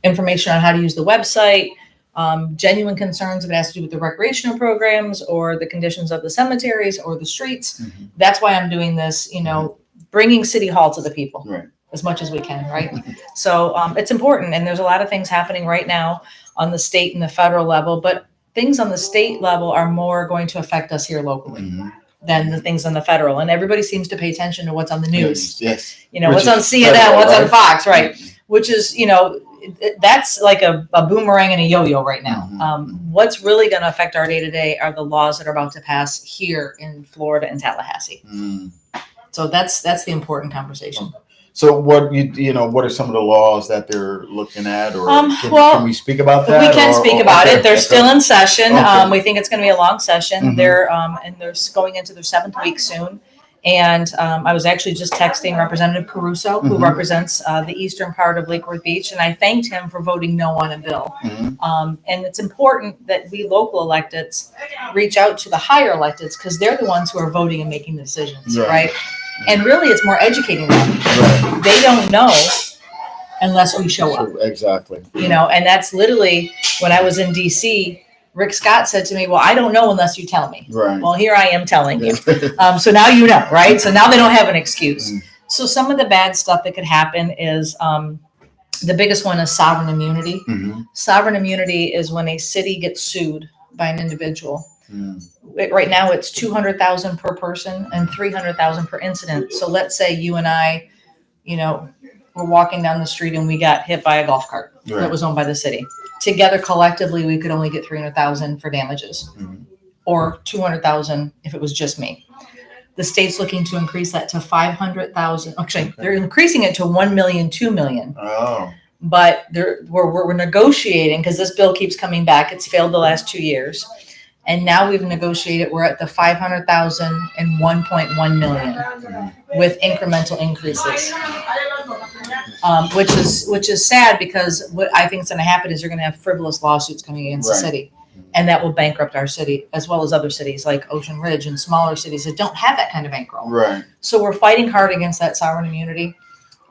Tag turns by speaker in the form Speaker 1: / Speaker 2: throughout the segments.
Speaker 1: information on how to use the website, genuine concerns if it has to do with the recreational programs or the conditions of the cemeteries or the streets. That's why I'm doing this, bringing City Hall to the people.
Speaker 2: Right.
Speaker 1: As much as we can, right? So it's important, and there's a lot of things happening right now on the state and the federal level, but things on the state level are more going to affect us here locally than the things on the federal. And everybody seems to pay attention to what's on the news.
Speaker 2: Yes.
Speaker 1: What's on CNN, federal, what's on Fox, right? Which is, that's like a boomerang and a yo-yo right now. What's really going to affect our day-to-day are the laws that are about to pass here in Florida and Tallahassee. So that's the important conversation.
Speaker 2: So what what are some of the laws that they're looking at, or can we speak about that?
Speaker 1: We can speak about it. They're still in session.
Speaker 2: Okay.
Speaker 1: We think it's going to be a long session. They're going into their 7th week soon. And I was actually just texting Representative Caruso, who represents the eastern part of Lake Worth Beach, and I thanked him for voting no on a bill. And it's important that we local electeds reach out to the higher electeds because they're the ones who are voting and making the decisions, right? And really, it's more educating them.
Speaker 2: Right.
Speaker 1: They don't know unless we show up.
Speaker 2: Exactly.
Speaker 1: And that's literally when I was in DC, Rick Scott said to me, well, I don't know unless you tell me.
Speaker 2: Right.
Speaker 1: Well, here I am telling you. So now you know, right? So now they don't have an excuse. So some of the bad stuff that could happen is the biggest one is sovereign immunity. Sovereign immunity is when a city gets sued by an individual. Right now it's $200,000 per person and $300,000 per incident. So let's say you and I, we're walking down the street and we got hit by a golf cart that was owned by the city. Together collectively, we could only get $300,000 for damages, or $200,000 if it was just me. The state's looking to increase that to $500,000. Actually, they're increasing it to $1 million, $2 million.
Speaker 2: Oh.
Speaker 1: But we're negotiating because this bill keeps coming back. It's failed the last 2 years. And now we've negotiated, we're at the $500,000 and $1.1 million with incremental increases, which is sad because what I think is going to happen is you're going to have frivolous lawsuits coming against the city, and that will bankrupt our city as well as other cities like Ocean Ridge and smaller cities that don't have that kind of bankroll.
Speaker 2: Right.
Speaker 1: So we're fighting hard against that sovereign immunity.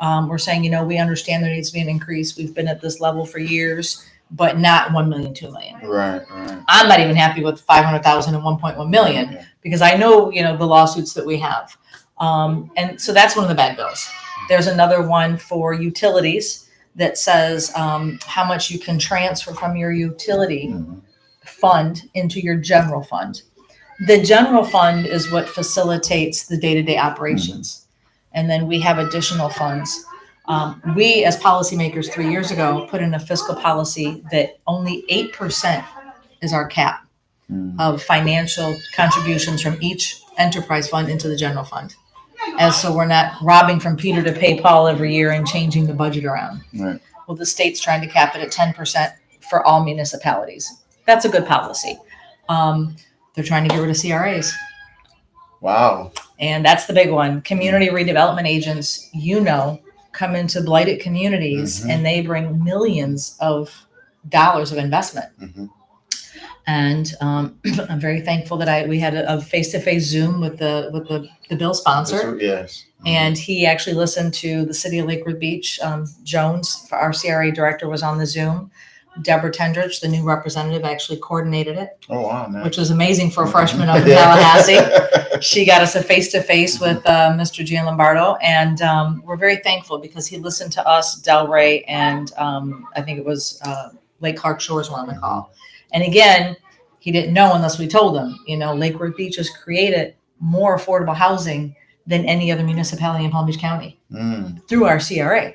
Speaker 1: We're saying, we understand there needs to be an increase. We've been at this level for years, but not 1 million, 2 million.
Speaker 2: Right.
Speaker 1: I'm not even happy with 500,000 and 1.1 million because I know, the lawsuits that we have. And so that's one of the bad bills. There's another one for utilities that says how much you can transfer from your utility fund into your general fund. The general fund is what facilitates the day-to-day operations. And then we have additional funds. We, as policymakers 3 years ago, put in a fiscal policy that only 8% is our cap of financial contributions from each enterprise fund into the general fund. As so we're not robbing from Peter to pay Paul every year and changing the budget around.
Speaker 2: Right.
Speaker 1: Well, the state's trying to cap it at 10% for all municipalities. That's a good policy. They're trying to get rid of CRAs.
Speaker 2: Wow.
Speaker 1: And that's the big one. Community redevelopment agents, come into blighted communities and they bring millions of dollars of investment. And I'm very thankful that we had a face-to-face Zoom with the bill sponsor.
Speaker 2: Yes.
Speaker 1: And he actually listened to the City of Lake Worth Beach. Jones, our CRA director, was on the Zoom. Deborah Tendrich, the new representative, actually coordinated it.
Speaker 2: Oh, wow. Nice.
Speaker 1: Which was amazing for a freshman up in Tallahassee. She got us a face-to-face with Mr. Gian Lombardo. And we're very thankful because he listened to us, Delray, and I think it was Lake Clark Shores were on the call. And again, he didn't know unless we told him. Lake Worth Beach has created more affordable housing than any other municipality in Palm Beach County through our CRA.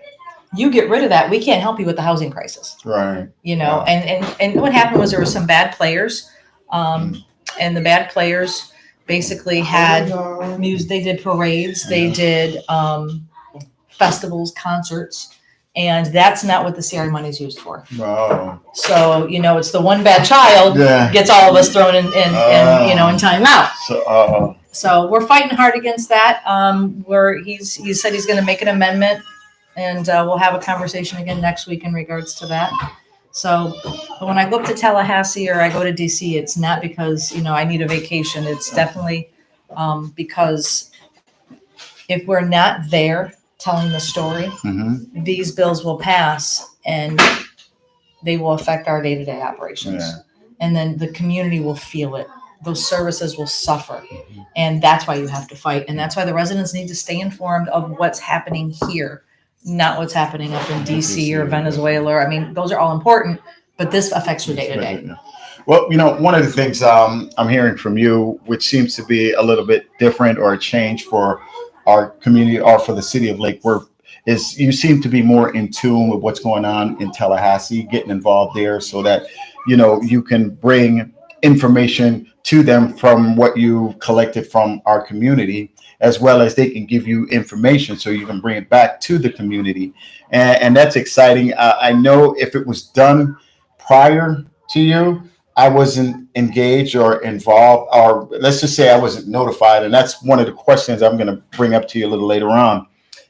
Speaker 1: You get rid of that, we can't help you with the housing crisis.
Speaker 2: Right.
Speaker 1: And what happened was there were some bad players, and the bad players basically had music. They did parades, they did festivals, concerts, and that's not what the CRA money is used for.
Speaker 2: Oh. So
Speaker 1: it's the one bad child gets all of us thrown in timeout. So we're fighting hard against that. He said he's going to make an amendment. And we'll have a conversation again next week in regards to that. So when I go up to Tallahassee or I go to DC, it's not because, I need a vacation. It's definitely because if we're not there telling the story, these bills will pass and they will affect our day-to-day operations.
Speaker 2: Yeah.
Speaker 1: And then the community will feel it. Those services will suffer. And that's why you have to fight. And that's why the residents need to stay informed of what's happening here, not what's happening up in DC or Venezuela. I mean, those are all important, but this affects your day-to-day.
Speaker 2: Well, one of the things I'm hearing from you, which seems to be a little bit different or a change for our community or for the city of Lake Worth, is you seem to be more in tune with what's going on in Tallahassee, getting involved there so that, you can bring information to them from what you collected from our community, as well as they can give you information so you can bring it back to the community. And that's exciting. I know if it was done prior to you, I wasn't engaged or involved, or let's just say I wasn't notified. And that's one of the questions I'm going to bring up to you a little later on,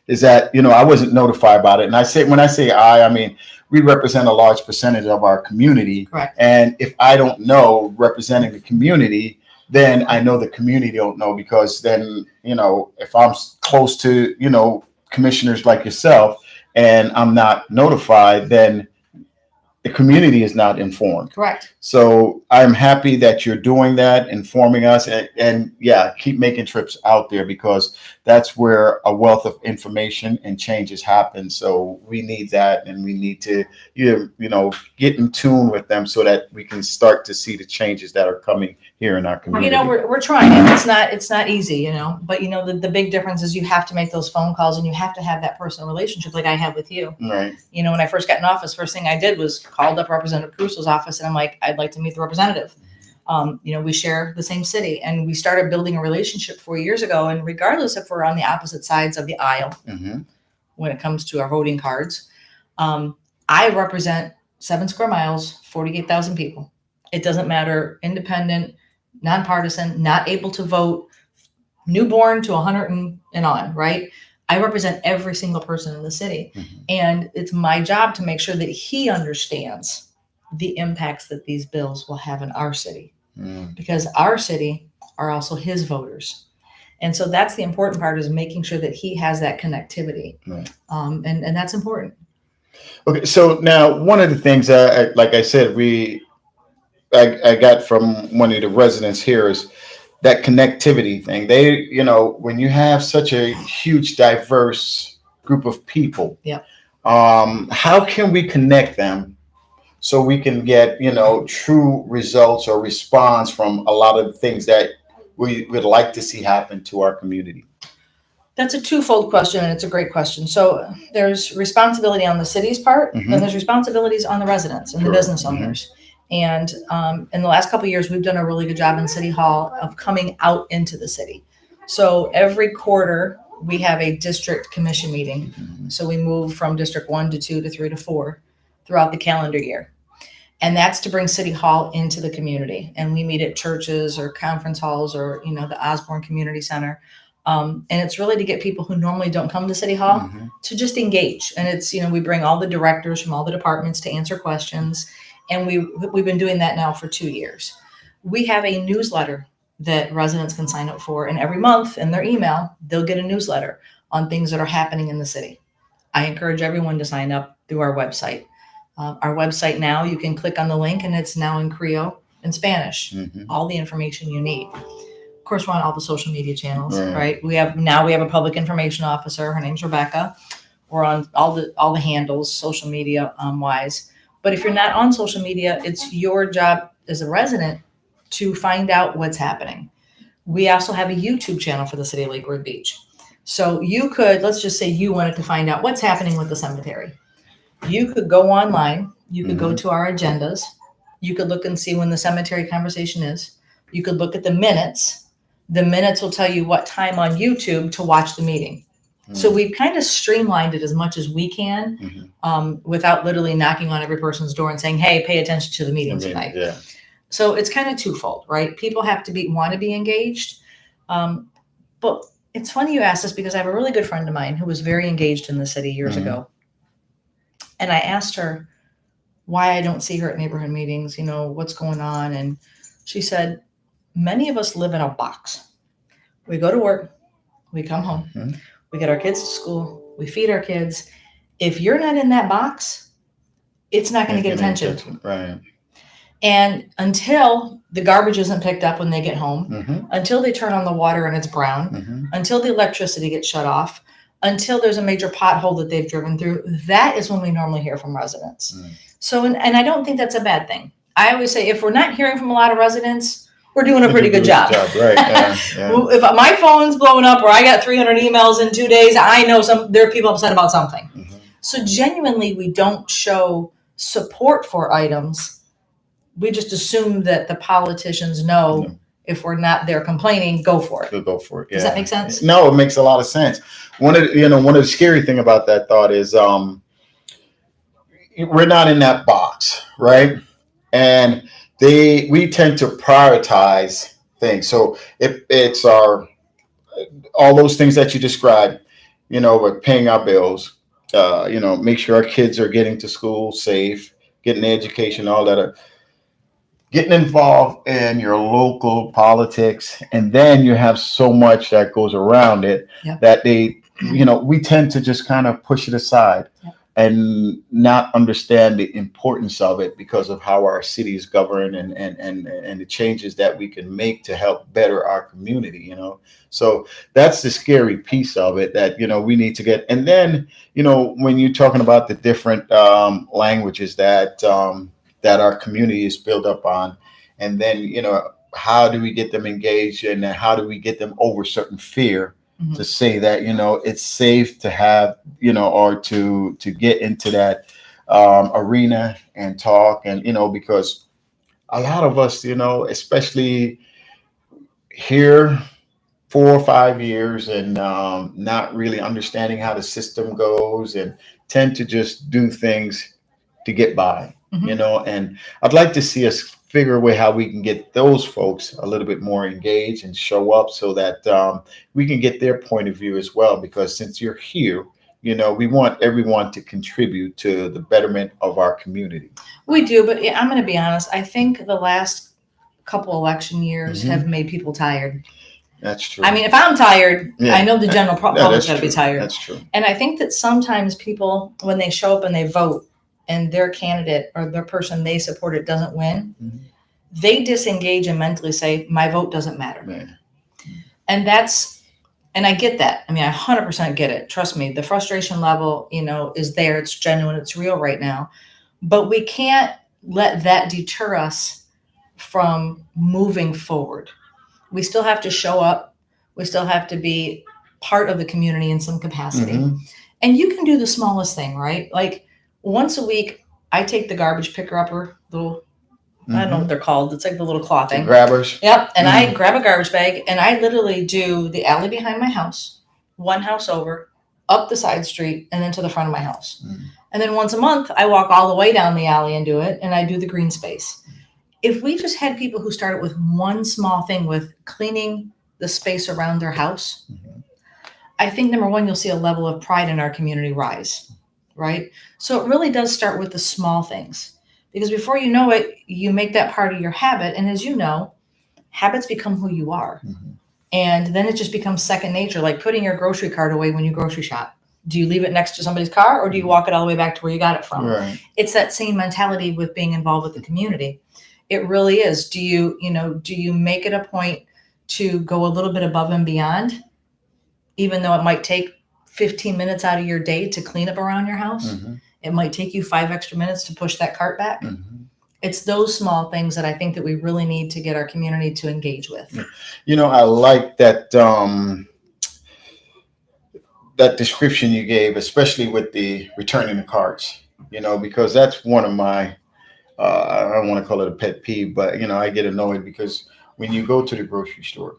Speaker 2: is that, I wasn't notified about it. And when I say I mean, we represent a large percentage of our community.
Speaker 1: Correct.
Speaker 2: And if I don't know representing the community, then I know the community don't know, because then, if I'm close to, commissioners like yourself and I'm not notified, then the community is not informed.
Speaker 1: Correct.
Speaker 2: So I'm happy that you're doing that, informing us, and yeah, keep making trips out there, because that's where a wealth of information and changes happen. So we need that, and we need to, get in tune with them so that we can start to see the changes that are coming here in our community.
Speaker 1: We're trying. It's not easy, but the big difference is you have to make those phone calls, and you have to have that personal relationship like I have with you.
Speaker 2: Right.
Speaker 1: When I first got in office, first thing I did was called up Representative Caruso's office, and I'm like, I'd like to meet the representative. We share the same city, and we started building a relationship 4 years ago. And regardless if we're on the opposite sides of the aisle, when it comes to our voting cards, I represent 7 square miles, 48,000 people. It doesn't matter, independent, nonpartisan, not able to vote, newborn to 100 and on, right? I represent every single person in the city. And it's my job to make sure that he understands the impacts that these bills will have in our city, because our city are also his voters. And so that's the important part, is making sure that he has that connectivity.
Speaker 2: Right.
Speaker 1: And that's important.
Speaker 2: Okay. So now one of the things, like I said, I got from one of the residents here is that connectivity thing. They, when you have such a huge, diverse group of people, how can we connect them so we can get, true results or response from a lot of the things that we would like to see happen to our community?
Speaker 1: That's a twofold question, and it's a great question. So there's responsibility on the city's part, and there's responsibilities on the residents and the business owners. And in the last couple of years, we've done a really good job in City Hall of coming out into the city. So every quarter, we have a district commission meeting. So we move from District 1 to 2 to 3 to 4 throughout the calendar year. And that's to bring City Hall into the community. And we meet at churches or conference halls or, the Osborne Community Center. And it's really to get people who normally don't come to City Hall to just engage. And it's, we bring all the directors from all the departments to answer questions. And we've been doing that now for 2 years. We have a newsletter that residents can sign up for. And every month in their email, they'll get a newsletter on things that are happening in the city. I encourage everyone to sign up through our website. Our website now, you can click on the link, and it's now in Creole and Spanish. All the information you need. Of course, we're on all the social media channels, right? We have a public information officer. Her name's Rebecca. We're on all the handles, social media wise. But if you're not on social media, it's your job as a resident to find out what's happening. We also have a YouTube channel for the city of Lake Worth Beach. So you could, let's just say you wanted to find out what's happening with the cemetery. You could go online. You could go to our agendas. You could look and see when the cemetery conversation is. You could look at the minutes. The minutes will tell you what time on YouTube to watch the meeting. So we've kind of streamlined it as much as we can without literally knocking on every person's door and saying, hey, pay attention to the meeting tonight. So it's kind of twofold, right? People have to want to be engaged. But it's funny you asked this, because I have a really good friend of mine who was very engaged in the city years ago. And I asked her why I don't see her at neighborhood meetings, what's going on. And she said, many of us live in a box. We go to work, we come home, we get our kids to school, we feed our kids. If you're not in that box, it's not going to get
Speaker 2: Getting
Speaker 1: attention.
Speaker 2: Right.
Speaker 1: And until the garbage isn't picked up when they get home,
Speaker 2: Mm-hmm.
Speaker 1: until they turn on the water and it's brown,
Speaker 2: Mm-hmm.
Speaker 1: until the electricity gets shut off, until there's a major pothole that they've driven through, that is when we normally hear from residents.
Speaker 2: Mm.
Speaker 1: So, and I don't think that's a bad thing. I always say if we're not hearing from a lot of residents, we're doing a pretty good job.
Speaker 2: Right. Yeah. Yeah.
Speaker 1: If my phone's blowing up or I got 300 emails in 2 days, I know there are people upset about something.
Speaker 2: Mm-hmm.
Speaker 1: So genuinely, we don't show support for items. We just assume that the politicians know
Speaker 2: Yeah.
Speaker 1: if we're not there complaining, go for it.
Speaker 2: Go for it. Yeah.
Speaker 1: Does that make sense?
Speaker 2: No, it makes a lot of sense. One of the scary thing about that thought is we're not in that box, right? And we tend to prioritize things. So if it's all those things that you described, we're paying our bills, make sure our kids are getting to school safe, getting the education, all that. Getting involved in your local politics, and then you have so much that goes around it that we tend to just kind of push it aside and not understand the importance of it because of how our city is governed and the changes that we can make to help better our community. So that's the scary piece of it that we need to get. And then when you're talking about the different languages that our community is built up on. And then, how do we get them engaged and how do we get them over certain fear to say that, it's safe to have, or to get into that arena and talk and, because a lot of us, especially here 4 or 5 years and not really understanding how the system goes and tend to just do things to get by. And I'd like to see us figure a way how we can get those folks a little bit more engaged and show up so that we can get their point of view as well. Because since you're here, we want everyone to contribute to the betterment of our community.
Speaker 1: We do, but I'm going to be honest. I think the last couple election years have made people tired.
Speaker 2: That's true.
Speaker 1: I mean, if I'm tired, I know the general public's going to be tired.
Speaker 2: That's true.
Speaker 1: And I think that sometimes people, when they show up and they vote, and their candidate or their person they supported doesn't win, they disengage and mentally say, my vote doesn't matter.
Speaker 2: Man.
Speaker 1: And I get that. I mean, I 100% get it. Trust me, the frustration level, is there. It's genuine. It's real right now. But we can't let that deter us from moving forward. We still have to show up. We still have to be part of the community in some capacity. And you can do the smallest thing, right? Like, once a week, I take the garbage picker upper, little, I don't know what they're called. It's like the little claw thing.
Speaker 2: The grabbers.
Speaker 1: Yep. And I grab a garbage bag and I literally do the alley behind my house, one house over, up the side street, and then to the front of my house. And then once a month, I walk all the way down the alley and do it. And I do the green space. If we just had people who started with one small thing with cleaning the space around their house, I think number one, you'll see a level of pride in our community rise. Right? So it really does start with the small things, because before you know it, you make that part of your habit. And as you know, habits become who you are. And then it just becomes second nature, like putting your grocery cart away when you grocery shop. Do you leave it next to somebody's car or do you walk it all the way back to where you got it from?
Speaker 2: Right.
Speaker 1: It's that same mentality with being involved with the community. It really is. Do you make it a point to go a little bit above and beyond, even though it might take 15 minutes out of your day to clean up around your house? It might take you 5 extra minutes to push that cart back. It's those small things that I think that we really need to get our community to engage with.
Speaker 2: I like that that description you gave, especially with the returning the carts, because that's one of my, I don't want to call it a pet peeve, but, I get annoyed because when you go to the grocery store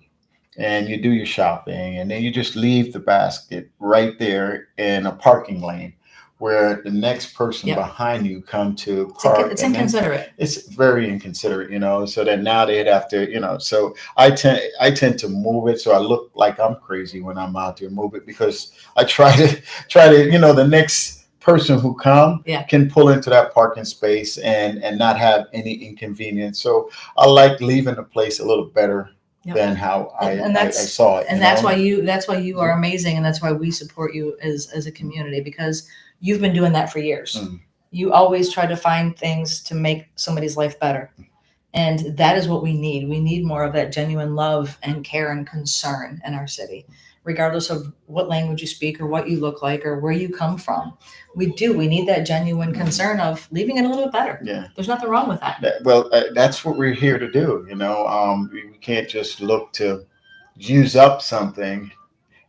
Speaker 2: and you do your shopping and then you just leave the basket right there in a parking lane where the next person behind you come to park.
Speaker 1: It's inconsiderate.
Speaker 2: It's very inconsiderate, so that now they'd have to, so I tend to move it so I look like I'm crazy when I'm out there, move it, because I try to, the next person who can pull into that parking space and not have any inconvenience. So I like leaving the place a little better than how I saw it.
Speaker 1: And that's why you are amazing. And that's why we support you as a community, because you've been doing that for years. You always try to find things to make somebody's life better. And that is what we need. We need more of that genuine love and care and concern in our city, regardless of what language you speak or what you look like or where you come from. We do. We need that genuine concern of leaving it a little bit better.
Speaker 2: Yeah.
Speaker 1: There's nothing wrong with that.
Speaker 2: That's what we're here to do. We can't just look to use up something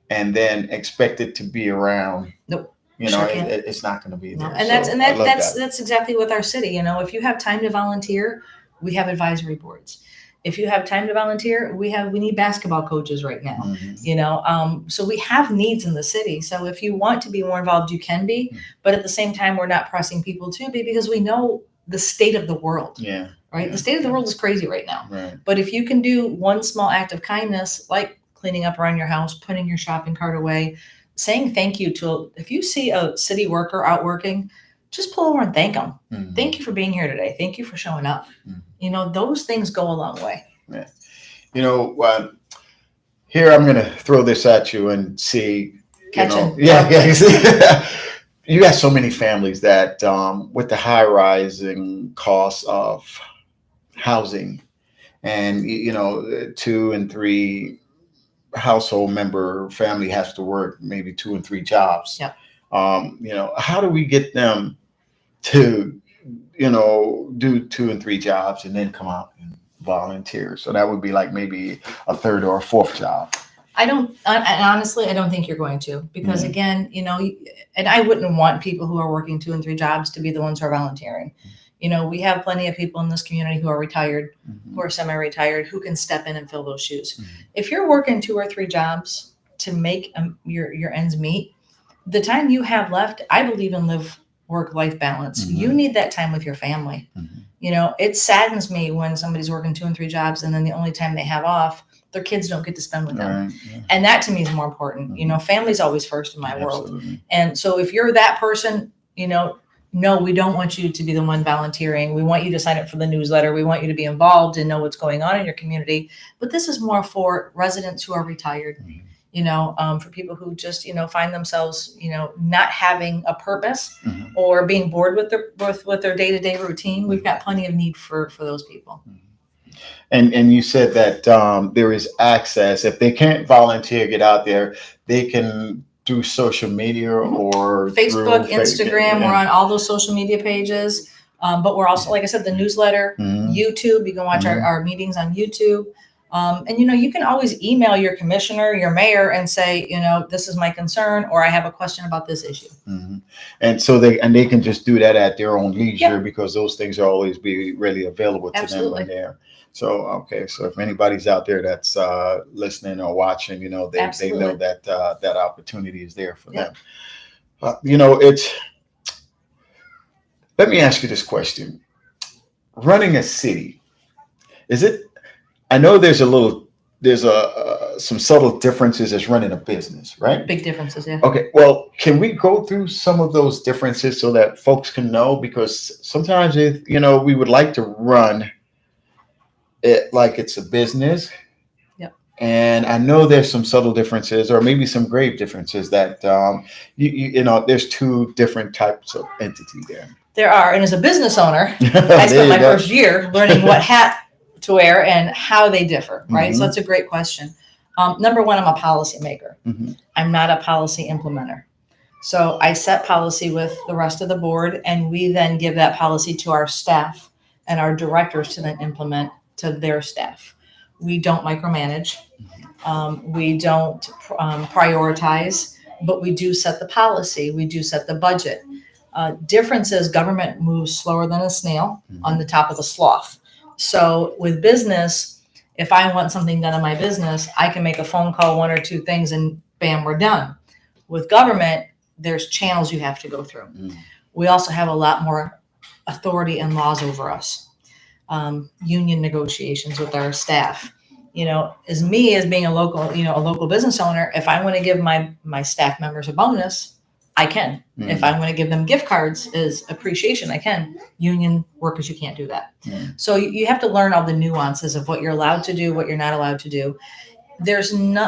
Speaker 2: and then expect it to be around.
Speaker 1: Nope.
Speaker 2: It's not going to be there.
Speaker 1: No. And that's exactly with our city. If you have time to volunteer, we have advisory boards. If you have time to volunteer, we need basketball coaches right now.
Speaker 2: Mm-hmm.
Speaker 1: So we have needs in the city. So if you want to be more involved, you can be.
Speaker 2: Mm-hmm.
Speaker 1: But at the same time, we're not pressing people to be, because we know the state of the world.
Speaker 2: Yeah.
Speaker 1: Right.
Speaker 2: Yeah.
Speaker 1: The state of the world is crazy right now.
Speaker 2: Right.
Speaker 1: But if you can do one small act of kindness, like cleaning up around your house, putting your shopping cart away, saying thank you if you see a city worker out working, just pull over and thank them.
Speaker 2: Mm-hmm.
Speaker 1: Thank you for being here today. Thank you for showing up.
Speaker 2: Mm-hmm.
Speaker 1: Those things go a long way.
Speaker 2: Yeah. Here I'm going to throw this at you and see.
Speaker 1: Catching.
Speaker 2: Yeah. You got so many families that, with the high rising costs of housing, and 2 and 3 household member family has to work maybe 2 and 3 jobs.
Speaker 1: Yep.
Speaker 2: How do we get them to do 2 and 3 jobs and then come out and volunteer? So that would be like maybe a 3rd or a 4th job.
Speaker 1: Honestly, I don't think you're going to, because again, and I wouldn't want people who are working 2 and 3 jobs to be the ones who are volunteering. We have plenty of people in this community who are retired, who are semi-retired, who can step in and fill those shoes. If you're working 2 or 3 jobs to make your ends meet, the time you have left, I believe in work-life balance. You need that time with your family. It saddens me when somebody's working 2 and 3 jobs, and then the only time they have off, their kids don't get to spend with them.
Speaker 2: Right, yeah.
Speaker 1: And that to me is more important. Family's always first in my world.
Speaker 2: Absolutely.
Speaker 1: And so if you're that person, no, we don't want you to be the one volunteering. We want you to sign up for the newsletter. We want you to be involved and know what's going on in your community. But this is more for residents who are retired, for people who just, find themselves, not having a purpose or being bored with their day-to-day routine. We've got plenty of need for those people.
Speaker 2: And you said that there is access. If they can't volunteer, get out there, they can do social media or
Speaker 1: Facebook, Instagram. We're on all those social media pages. But we're also, like I said, the newsletter, YouTube. You can watch our meetings on YouTube. And you can always email your commissioner, your mayor, and say, this is my concern, or I have a question about this issue.
Speaker 2: And so they can just do that at their own leisure, because those things will always be really available to them when they're. So so if anybody's out there that's listening or watching, they know that that opportunity is there for them. Let me ask you this question: running a city, is it? I know there's some subtle differences as running a business, right?
Speaker 1: Big differences, yeah.
Speaker 2: Okay, well, can we go through some of those differences so that folks can know? Because sometimes, we would like to run it like it's a business.
Speaker 1: Yep.
Speaker 2: And I know there's some subtle differences, or maybe some grave differences that, there's 2 different types of entity there.
Speaker 1: There are, and as a business owner, I spent my first year learning what hat to wear and how they differ, right? So that's a great question. Number one, I'm a policy maker. I'm not a policy implementer. So I set policy with the rest of the board, and we then give that policy to our staff and our directors to then implement to their staff. We don't micromanage. We don't prioritize, but we do set the policy. We do set the budget. Difference is government moves slower than a snail on the top of the sloth. So with business, if I want something done in my business, I can make a phone call, 1 or 2 things, and bam, we're done. With government, there's channels you have to go through. We also have a lot more authority and laws over us. Union negotiations with our staff. As being a local business owner, if I want to give my staff members a bonus, I can. If I want to give them gift cards as appreciation, I can. Union workers, you can't do that. So you have to learn all the nuances of what you're allowed to do, what you're not allowed to do. There's an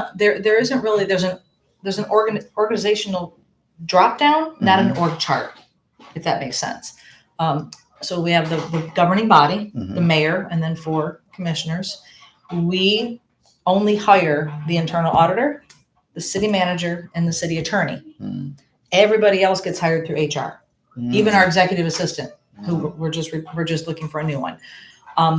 Speaker 1: organizational drop down, not an org chart, if that makes sense. So we have the governing body, the
Speaker 2: Mhm.
Speaker 1: mayor, and then 4 commissioners. We only hire the internal auditor, the city manager, and the city attorney.
Speaker 2: Mhm.
Speaker 1: Everybody else gets hired through HR, even
Speaker 2: Mhm.
Speaker 1: our executive assistant, who we're just looking for a new one.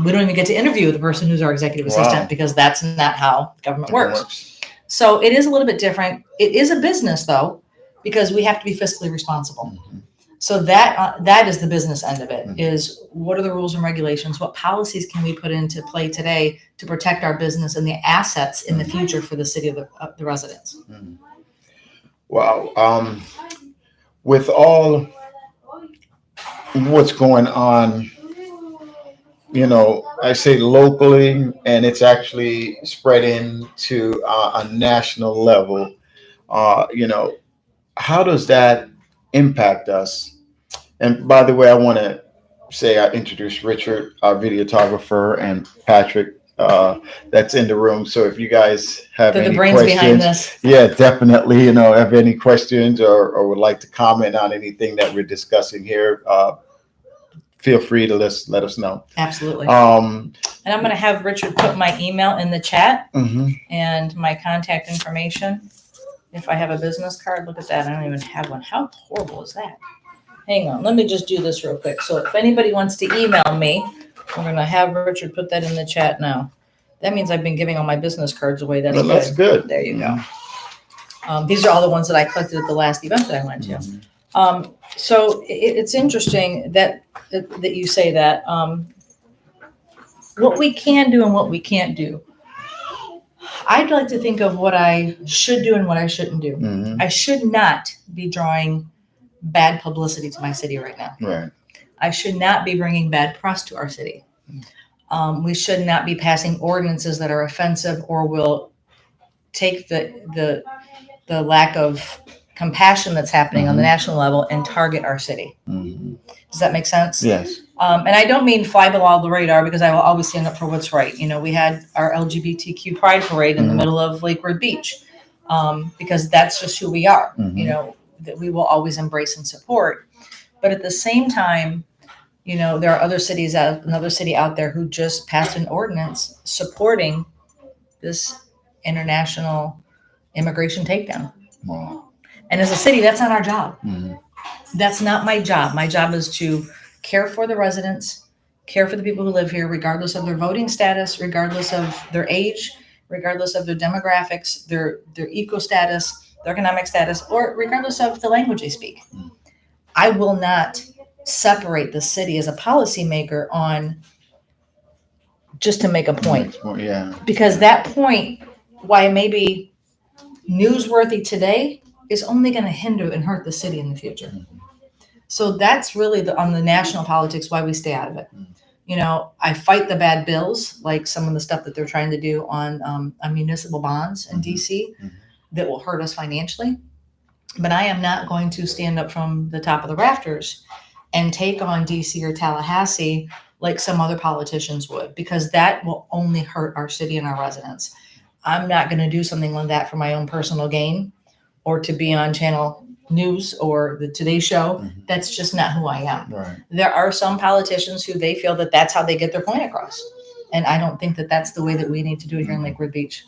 Speaker 1: We don't even get to interview the person who's our executive
Speaker 2: Wow.
Speaker 1: assistant because that's not how government
Speaker 2: Different
Speaker 1: works. So it is a little bit different. It is a business though, because we have to be fiscally responsible.
Speaker 2: Mhm.
Speaker 1: So that is the business end of it.
Speaker 2: Mhm.
Speaker 1: Is what are the rules and regulations? What policies can we put into play today to protect our business and the assets in the future for the city of the residents?
Speaker 2: Mhm. Wow. With all what's going on, I say locally, and it's actually spreading to a national level. Uh, you know, how does that impact us? And by the way, I want to say I introduced Richard, our videographer, and Patrick, that's in the room. So if you guys have
Speaker 1: They're the
Speaker 2: any
Speaker 1: brains behind
Speaker 2: questions,
Speaker 1: this.
Speaker 2: yeah, definitely, have any questions or would like to comment on anything that we're discussing here, feel free to let us know.
Speaker 1: Absolutely.
Speaker 2: Um,
Speaker 1: And I'm going to have Richard put my email in the chat
Speaker 2: mhm.
Speaker 1: and my contact information. If I have a business card, look at that. I don't even have one. How horrible is that? Hang on. Let me just do this real quick. So if anybody wants to email me, I'm going to have Richard put that in the chat now. That means I've been giving all my business cards away. That's
Speaker 2: Well,
Speaker 1: good.
Speaker 2: that's good.
Speaker 1: There you go. These are all the ones that I collected at the last event that I went to.
Speaker 2: Mhm.
Speaker 1: So it's interesting that you say that. What we can do and what we can't do. I'd like to think of what I should do and what I shouldn't do.
Speaker 2: Mhm.
Speaker 1: I should not be drawing bad publicity to my city right now.
Speaker 2: Right.
Speaker 1: I should not be bringing bad press to our city. We should not be passing ordinances that are offensive or will take the lack of compassion that's happening on the
Speaker 2: Mhm.
Speaker 1: national level and target our city.
Speaker 2: Mhm.
Speaker 1: Does that make sense?
Speaker 2: Yes.
Speaker 1: And I don't mean fly below the radar because I will always stand up for what's right. We had our LGBTQ pride parade in the
Speaker 2: Mhm.
Speaker 1: middle of Lakewood Beach because that's just who we are,
Speaker 2: Mhm.
Speaker 1: that we will always embrace and support. But at the same time, there are another city out there who just passed an ordinance supporting this international immigration takedown.
Speaker 2: Wow.
Speaker 1: And as a city, that's not our job.
Speaker 2: Mhm.
Speaker 1: That's not my job. My job is to care for the residents, care for the people who live here, regardless of their voting status, regardless of their age, regardless of their demographics, their eco status, their economic status, or regardless of the language they speak. I will not separate the city as a policymaker on just to make a point.
Speaker 2: Yeah.
Speaker 1: Because that point, why it may be newsworthy today, is only going to hinder and hurt the city in the future. So that's really on the national politics why we stay out of it. I fight the bad bills, like some of the stuff that they're trying to do on municipal bonds in DC that will hurt us financially. But I am not going to stand up from the top of the rafters and take on DC or Tallahassee like some other politicians would, because that will only hurt our city and our residents. I'm not going to do something like that for my own personal gain or to be on channel news or the Today Show. That's just not who I am.
Speaker 2: Right.
Speaker 1: There are some politicians who they feel that that's how they get their point across. And I don't think that that's the way that we need to do it here in Lakewood Beach.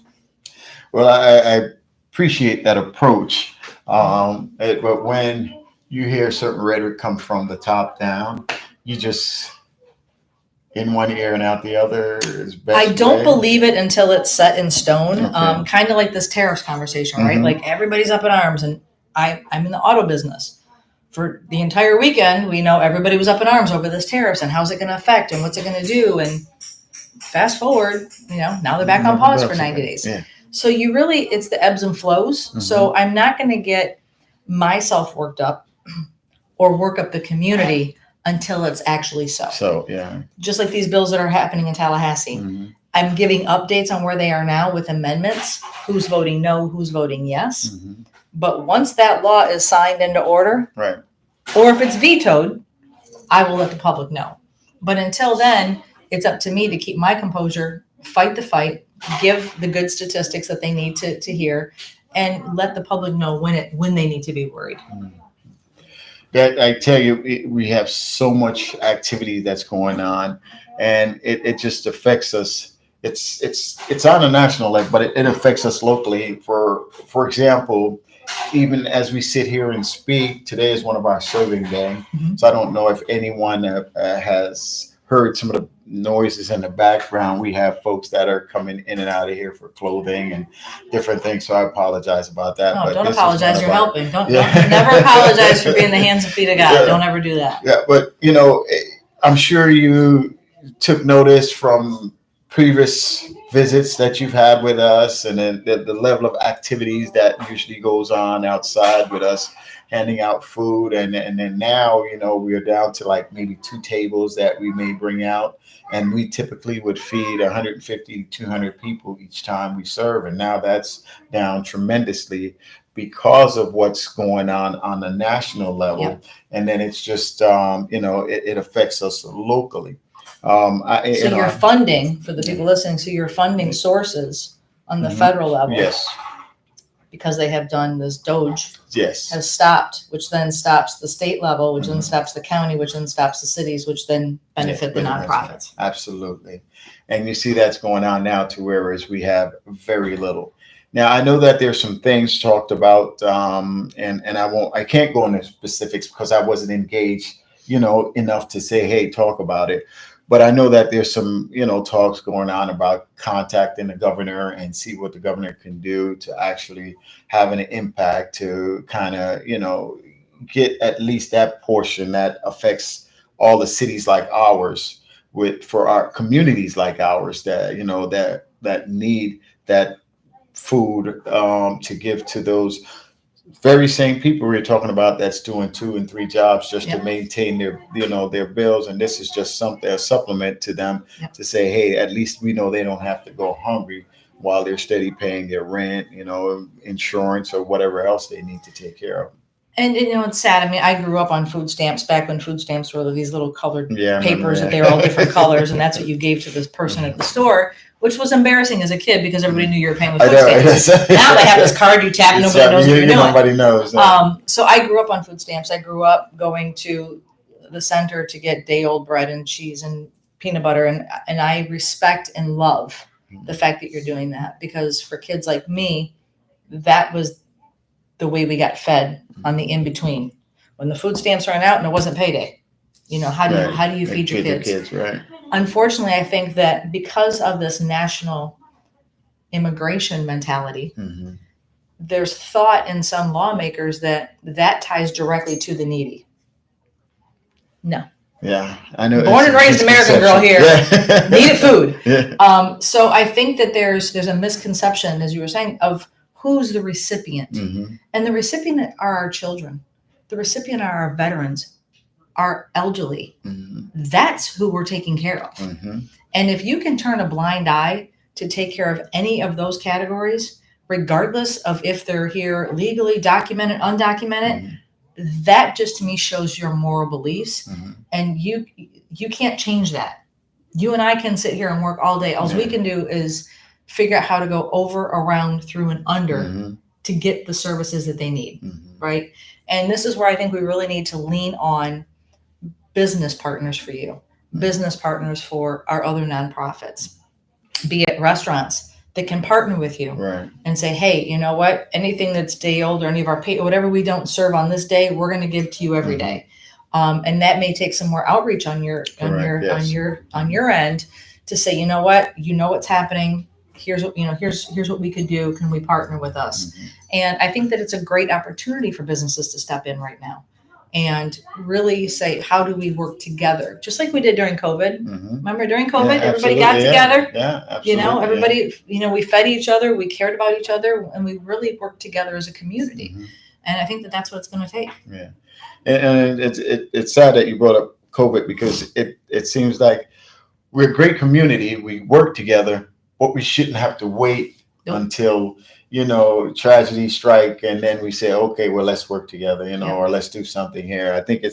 Speaker 2: Well, I appreciate that approach. But when you hear certain rhetoric come from the top down, you just in one ear and out the other is best.
Speaker 1: I don't
Speaker 2: way.
Speaker 1: believe it until it's set in stone.
Speaker 2: Okay.
Speaker 1: Kind of like this tariffs conversation, right? Like everybody's up in arms, and I'm in the auto business. For the entire weekend, we know everybody was up in arms over this tariffs and how's it going to affect and what's it going to do. And fast forward, now they're back on pause for 90 days.
Speaker 2: Yeah.
Speaker 1: So it's the ebbs and flows. So I'm not going to get myself worked up or work up the community until it's actually so.
Speaker 2: So, yeah.
Speaker 1: Just like these bills that are happening in Tallahassee. I'm giving updates on where they are now with amendments, who's voting no, who's voting yes. But once that law is signed into order,
Speaker 2: right,
Speaker 1: or if it's vetoed, I will let the public know. But until then, it's up to me to keep my composure, fight the fight, give the good statistics that they need to hear, and let the public know when they need to be worried.
Speaker 2: That I tell you, we have so much activity that's going on, and it just affects us. It's on a national level, but it affects us locally. For example, even as we sit here and speak, today is one of our serving day.
Speaker 1: Mhm.
Speaker 2: So I don't know if anyone has heard some of the noises in the background. We have folks that are coming in and out of here for clothing and different things. So I apologize about that.
Speaker 1: No,
Speaker 2: But
Speaker 1: don't
Speaker 2: this is one
Speaker 1: apologize.
Speaker 2: of
Speaker 1: You're
Speaker 2: our-
Speaker 1: helping. Don't
Speaker 2: Yeah.
Speaker 1: never apologize for being the hands and feet of God.
Speaker 2: Yeah.
Speaker 1: Don't ever do that.
Speaker 2: Yeah, but I'm sure you took notice from previous visits that you've had with us, and then the level of activities that usually goes on outside with us, handing out food, and then now we are down to like maybe two tables that we may bring out, and we typically would feed 150 to 200 people each time we serve, and now that's down tremendously because of what's going on the national level.
Speaker 1: Yep.
Speaker 2: And then it's just it affects us locally.
Speaker 1: So your funding, for the people listening, so your funding sources on the
Speaker 2: Mhm.
Speaker 1: federal level,
Speaker 2: Yes,
Speaker 1: because they have done this Doge,
Speaker 2: yes,
Speaker 1: has stopped, which then stops the state level, which then
Speaker 2: Mhm.
Speaker 1: stops the county, which then stops the cities, which then benefit the
Speaker 2: benefits.
Speaker 1: nonprofits.
Speaker 2: Absolutely. And you see that's going on now to whereas we have very little. Now I know that there's some things talked about, and I can't go into specifics because I wasn't engaged, enough to say, hey, talk about it. But I know that there's some, talks going on about contacting the governor and see what the governor can do to actually have an impact to kind of, get at least that portion that affects all the cities like ours with for our communities like ours that that need that food to give to those very same people we're talking about that's doing 2 and 3 jobs just
Speaker 1: Yep.
Speaker 2: to maintain their bills, and this is just something a supplement to them
Speaker 1: Yep.
Speaker 2: to say, hey, at least we know they don't have to go hungry while they're steady paying their rent, insurance or whatever else they need to take care of.
Speaker 1: And it's sad. I mean, I grew up on food stamps back when food stamps were these little colored
Speaker 2: Yeah, I remember
Speaker 1: papers that
Speaker 2: that.
Speaker 1: they were all different colors, and that's what you gave to this person at the store, which was embarrassing as a kid because everybody knew you were paying with
Speaker 2: I
Speaker 1: food
Speaker 2: know.
Speaker 1: stamps. Now they have this card you tap, and nobody knows what you're doing.
Speaker 2: Nobody knows.
Speaker 1: So I grew up on food stamps. I grew up going to the center to get day-old bread and cheese and peanut butter, and I respect and love the fact that you're doing that, because for kids like me, that was the way we got fed on the in-between. When the food stamps ran out and it wasn't payday, how do you feed your kids?
Speaker 2: Right.
Speaker 1: Unfortunately, I think that because of this national immigration mentality,
Speaker 2: Hmm.
Speaker 1: there's thought in some lawmakers that ties directly to the needy. No.
Speaker 2: Yeah, I know.
Speaker 1: Born and raised American girl here.
Speaker 2: Yeah.
Speaker 1: Needed food.
Speaker 2: Yeah.
Speaker 1: So I think that there's a misconception, as you were saying, of who's the recipient.
Speaker 2: Hmm.
Speaker 1: And the recipient are our children. The recipient are our veterans, our elderly.
Speaker 2: Hmm.
Speaker 1: That's who we're taking care of.
Speaker 2: Hmm.
Speaker 1: And if you can turn a blind eye to take care of any of those categories, regardless of if they're here legally, documented, undocumented, that just to me shows your moral beliefs.
Speaker 2: Hmm.
Speaker 1: And you can't change that. You and I can sit here and work all day. All we can do is figure out how to go over, around, through, and under
Speaker 2: Hmm.
Speaker 1: to get the services that they need,
Speaker 2: Hmm.
Speaker 1: right? And this is where I think we really need to lean on business partners for you, business partners for our other nonprofits, be it restaurants that can partner with you
Speaker 2: Right.
Speaker 1: and say, hey, you know what? Anything that's day old or any of our pay, whatever we don't serve on this day, we're going to give to you every
Speaker 2: Mhm.
Speaker 1: day. And that may take some more outreach on your
Speaker 2: Correct, yes.
Speaker 1: on your end to say, you know what, what's happening. Here's what here's what we could do. Can we partner with us?
Speaker 2: Mhm.
Speaker 1: And I think that it's a great opportunity for businesses to step in right now and really say, how do we work together? Just like we did during COVID.
Speaker 2: Mhm.
Speaker 1: Remember during COVID,
Speaker 2: Yeah,
Speaker 1: everybody got
Speaker 2: absolutely, yeah.
Speaker 1: together.
Speaker 2: Yeah, absolutely.
Speaker 1: Everybody, we fed each other, we cared about each other, and we really worked together as a community.
Speaker 2: Mhm.
Speaker 1: And I think that that's what it's going to take.
Speaker 2: Yeah, and it's sad that you brought up COVID because it seems like we're a great community. We work together, but we shouldn't have to wait
Speaker 1: Nope.
Speaker 2: until tragedy strike and then we say, okay, well, let's work together,
Speaker 1: Yeah.
Speaker 2: or let's do something here. I think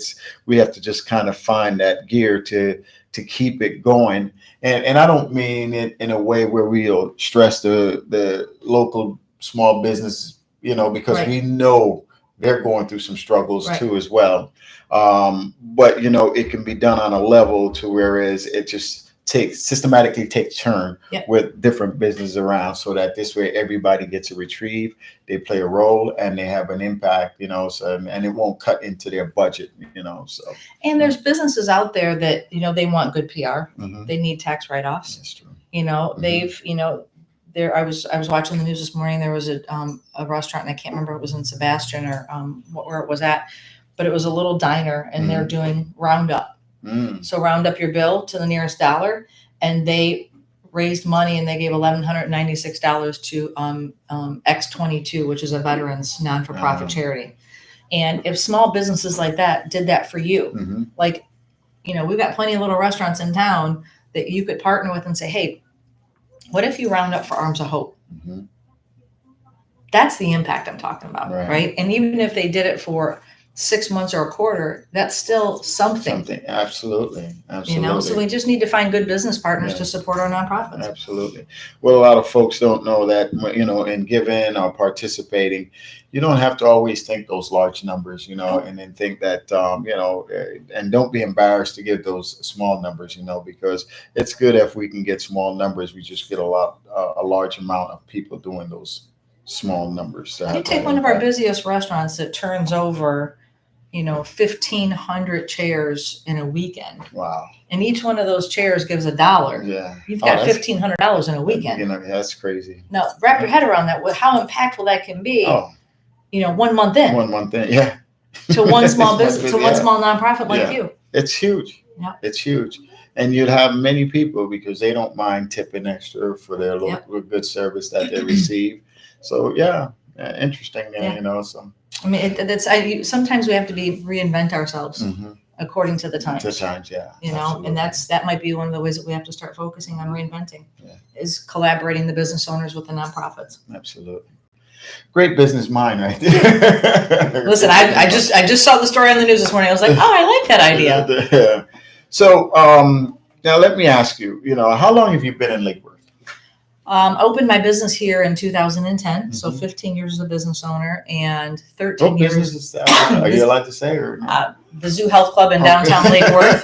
Speaker 2: we have to just kind of find that gear to keep it going. And I don't mean it in a way where we'll stress the local small business, because
Speaker 1: Right.
Speaker 2: we know they're going through some struggles
Speaker 1: Right.
Speaker 2: too as well. But it can be done on a level to whereas it just systematically take turn
Speaker 1: Yep.
Speaker 2: with different businesses around, so that this way everybody gets a retrieve, they play a role, and they have an impact. So and it won't cut into their budget. So
Speaker 1: And there's businesses out there that, they want good PR.
Speaker 2: mhm,
Speaker 1: They need tax write-offs.
Speaker 2: that's true.
Speaker 1: They've, there, I was watching the news this morning. There was a restaurant, and I can't remember if it was in Sebastian or where it was at, but it was a little diner, and they're doing Roundup.
Speaker 2: Mm.
Speaker 1: So round up your bill to the nearest dollar, and they raised money, and they gave $1,196 to X22, which is a veterans non-for-profit charity. And if small businesses like that did that for you,
Speaker 2: Hmm.
Speaker 1: like, we've got plenty of little restaurants in town that you could partner with and say, hey, what if you round up for Arms of Hope?
Speaker 2: Hmm.
Speaker 1: That's the impact I'm talking about,
Speaker 2: Right.
Speaker 1: right? And even if they did it for 6 months or a quarter, that's still something.
Speaker 2: Absolutely.
Speaker 1: So we just need to find good business partners
Speaker 2: Yeah.
Speaker 1: to support our nonprofits.
Speaker 2: Absolutely. Well, a lot of folks don't know that, in giving or participating, you don't have to always think those large numbers, and then think that, and don't be embarrassed to give those small numbers, because it's good if we can get small numbers. We just get a large amount of people doing those small numbers.
Speaker 1: You take one of our busiest restaurants that turns over, 1,500 chairs in a weekend.
Speaker 2: Wow.
Speaker 1: And each one of those chairs gives $1.
Speaker 2: Yeah.
Speaker 1: You've got $1,500 in a weekend.
Speaker 2: That's crazy.
Speaker 1: Now, wrap your head around that. How impactful that can be.
Speaker 2: Oh.
Speaker 1: 1 month in.
Speaker 2: 1 month in, yeah.
Speaker 1: To one small business, to one
Speaker 2: Yeah.
Speaker 1: small nonprofit like you.
Speaker 2: It's huge.
Speaker 1: Yeah.
Speaker 2: It's huge. And you'd have many people because they don't mind tipping extra for their local good service that they receive. So interesting.
Speaker 1: Yeah.
Speaker 2: So
Speaker 1: I mean, sometimes we have to reinvent ourselves according to the times.
Speaker 2: to times, yeah. Absolutely.
Speaker 1: And that might be one of the ways that we have to start focusing on reinventing.
Speaker 2: Yeah.
Speaker 1: Is collaborating the business owners with the nonprofits.
Speaker 2: Absolutely. Great business mind, right there.
Speaker 1: Listen, I just saw the story on the news this morning. I was like, oh, I like that idea.
Speaker 2: Yeah. So now let me ask you, how long have you been in Lake Worth?
Speaker 1: Opened my business here in 2010, so 15 years as a business owner, and 13
Speaker 2: What
Speaker 1: years.
Speaker 2: business is that? Are you allowed to say or no?
Speaker 1: The Zoo Health Club in downtown Lake Worth.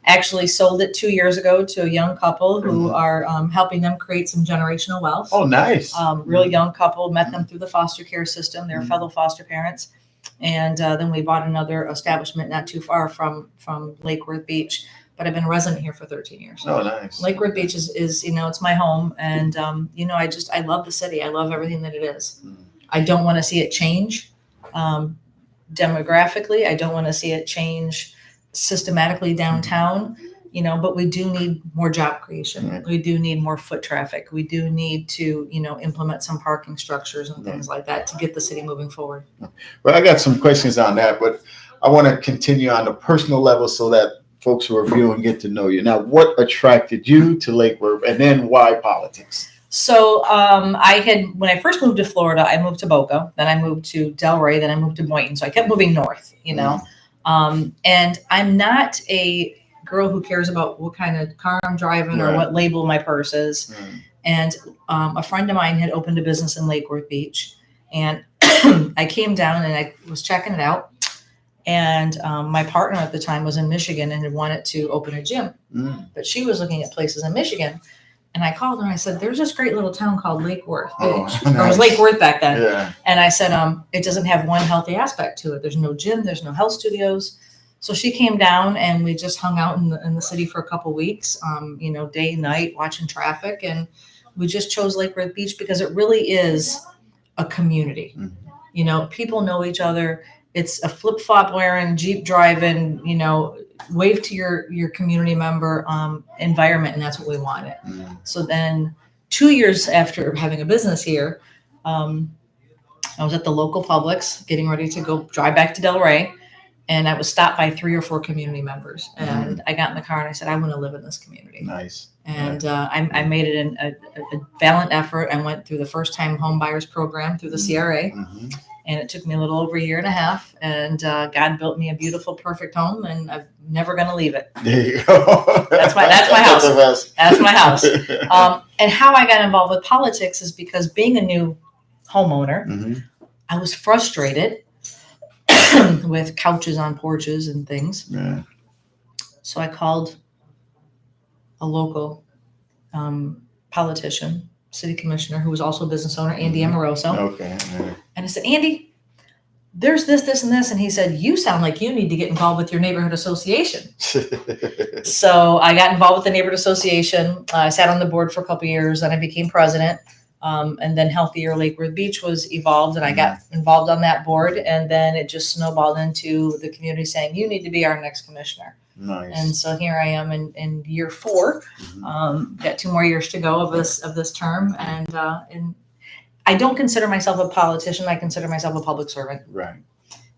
Speaker 1: Actually sold it 2 years ago to a young couple who are helping them create some generational wealth.
Speaker 2: Oh, nice.
Speaker 1: Really young couple, met them through the foster care system. They're fellow foster parents. And then we bought another establishment not too far from Lake Worth Beach. But I've been a resident here for 13 years.
Speaker 2: Oh, nice.
Speaker 1: Lake Worth Beach is it's my home. And, I love the city. I love everything that it is. I don't want to see it change demographically. I don't want to see it change systematically downtown, but we do need more job creation.
Speaker 2: Right.
Speaker 1: We do need more foot traffic. We do need to, implement some parking structures and things like that to get the city moving forward.
Speaker 2: Well, I got some questions on that, but I want to continue on the personal level so that folks who are viewing get to know you. Now, what attracted you to Lake Worth, and then why politics?
Speaker 1: So when I first moved to Florida, I moved to Boca, then I moved to Delray, then I moved to Boynton. So I kept moving north, and I'm not a girl who cares about what kind of car I'm driving or what label my purse is. And a friend of mine had opened a business in Lake Worth Beach, and I came down and I was checking it out. And my partner at the time was in Michigan and had wanted to open a gym, but she was looking at places in Michigan. And I called her and I said, "There's this great little town called Lake Worth Beach."
Speaker 2: Nice.
Speaker 1: Or it was Lake Worth back then.
Speaker 2: Yeah.
Speaker 1: And I said, it doesn't have one healthy aspect to it. There's no gym, there's no health studios. So she came down and we just hung out in the city for a couple weeks, day and night, watching traffic. And we just chose Lake Worth Beach because it really is a community. People know each other. It's a flip-flop wearing, Jeep driving, wave to your community member environment, and that's what we wanted. So then 2 years after having a business here, I was at the local Publix getting ready to go drive back to Delray, and I was stopped by 3 or 4 community members. And I got in the car and I said, I want to live in this community.
Speaker 2: Nice.
Speaker 1: And I made it a valiant effort. I went through the first-time home buyers program through the CRA. And it took me a little over a year and a half, and God built me a beautiful, perfect home, and I'm never going to leave it.
Speaker 2: There you go.
Speaker 1: That's my house. That's my house. And how I got involved with politics is because being a new homeowner, I was frustrated with couches on porches and things.
Speaker 2: Yeah.
Speaker 1: So I called a local politician, city commissioner, who was also a business owner, Andy Amoroso.
Speaker 2: Okay. Yeah.
Speaker 1: And I said, Andy, there's this, this, and this. And he said, you sound like you need to get involved with your neighborhood association. So I got involved with the neighborhood association. I sat on the board for a couple of years, and I became president. And then Healthier Lake Worth Beach was evolved, and I got involved on that board. And then it just snowballed into the community saying, you need to be our next commissioner.
Speaker 2: Nice.
Speaker 1: And so here I am in year 4. Got 2 more years to go of this term, and I don't consider myself a politician. I consider myself a public servant.
Speaker 2: Right.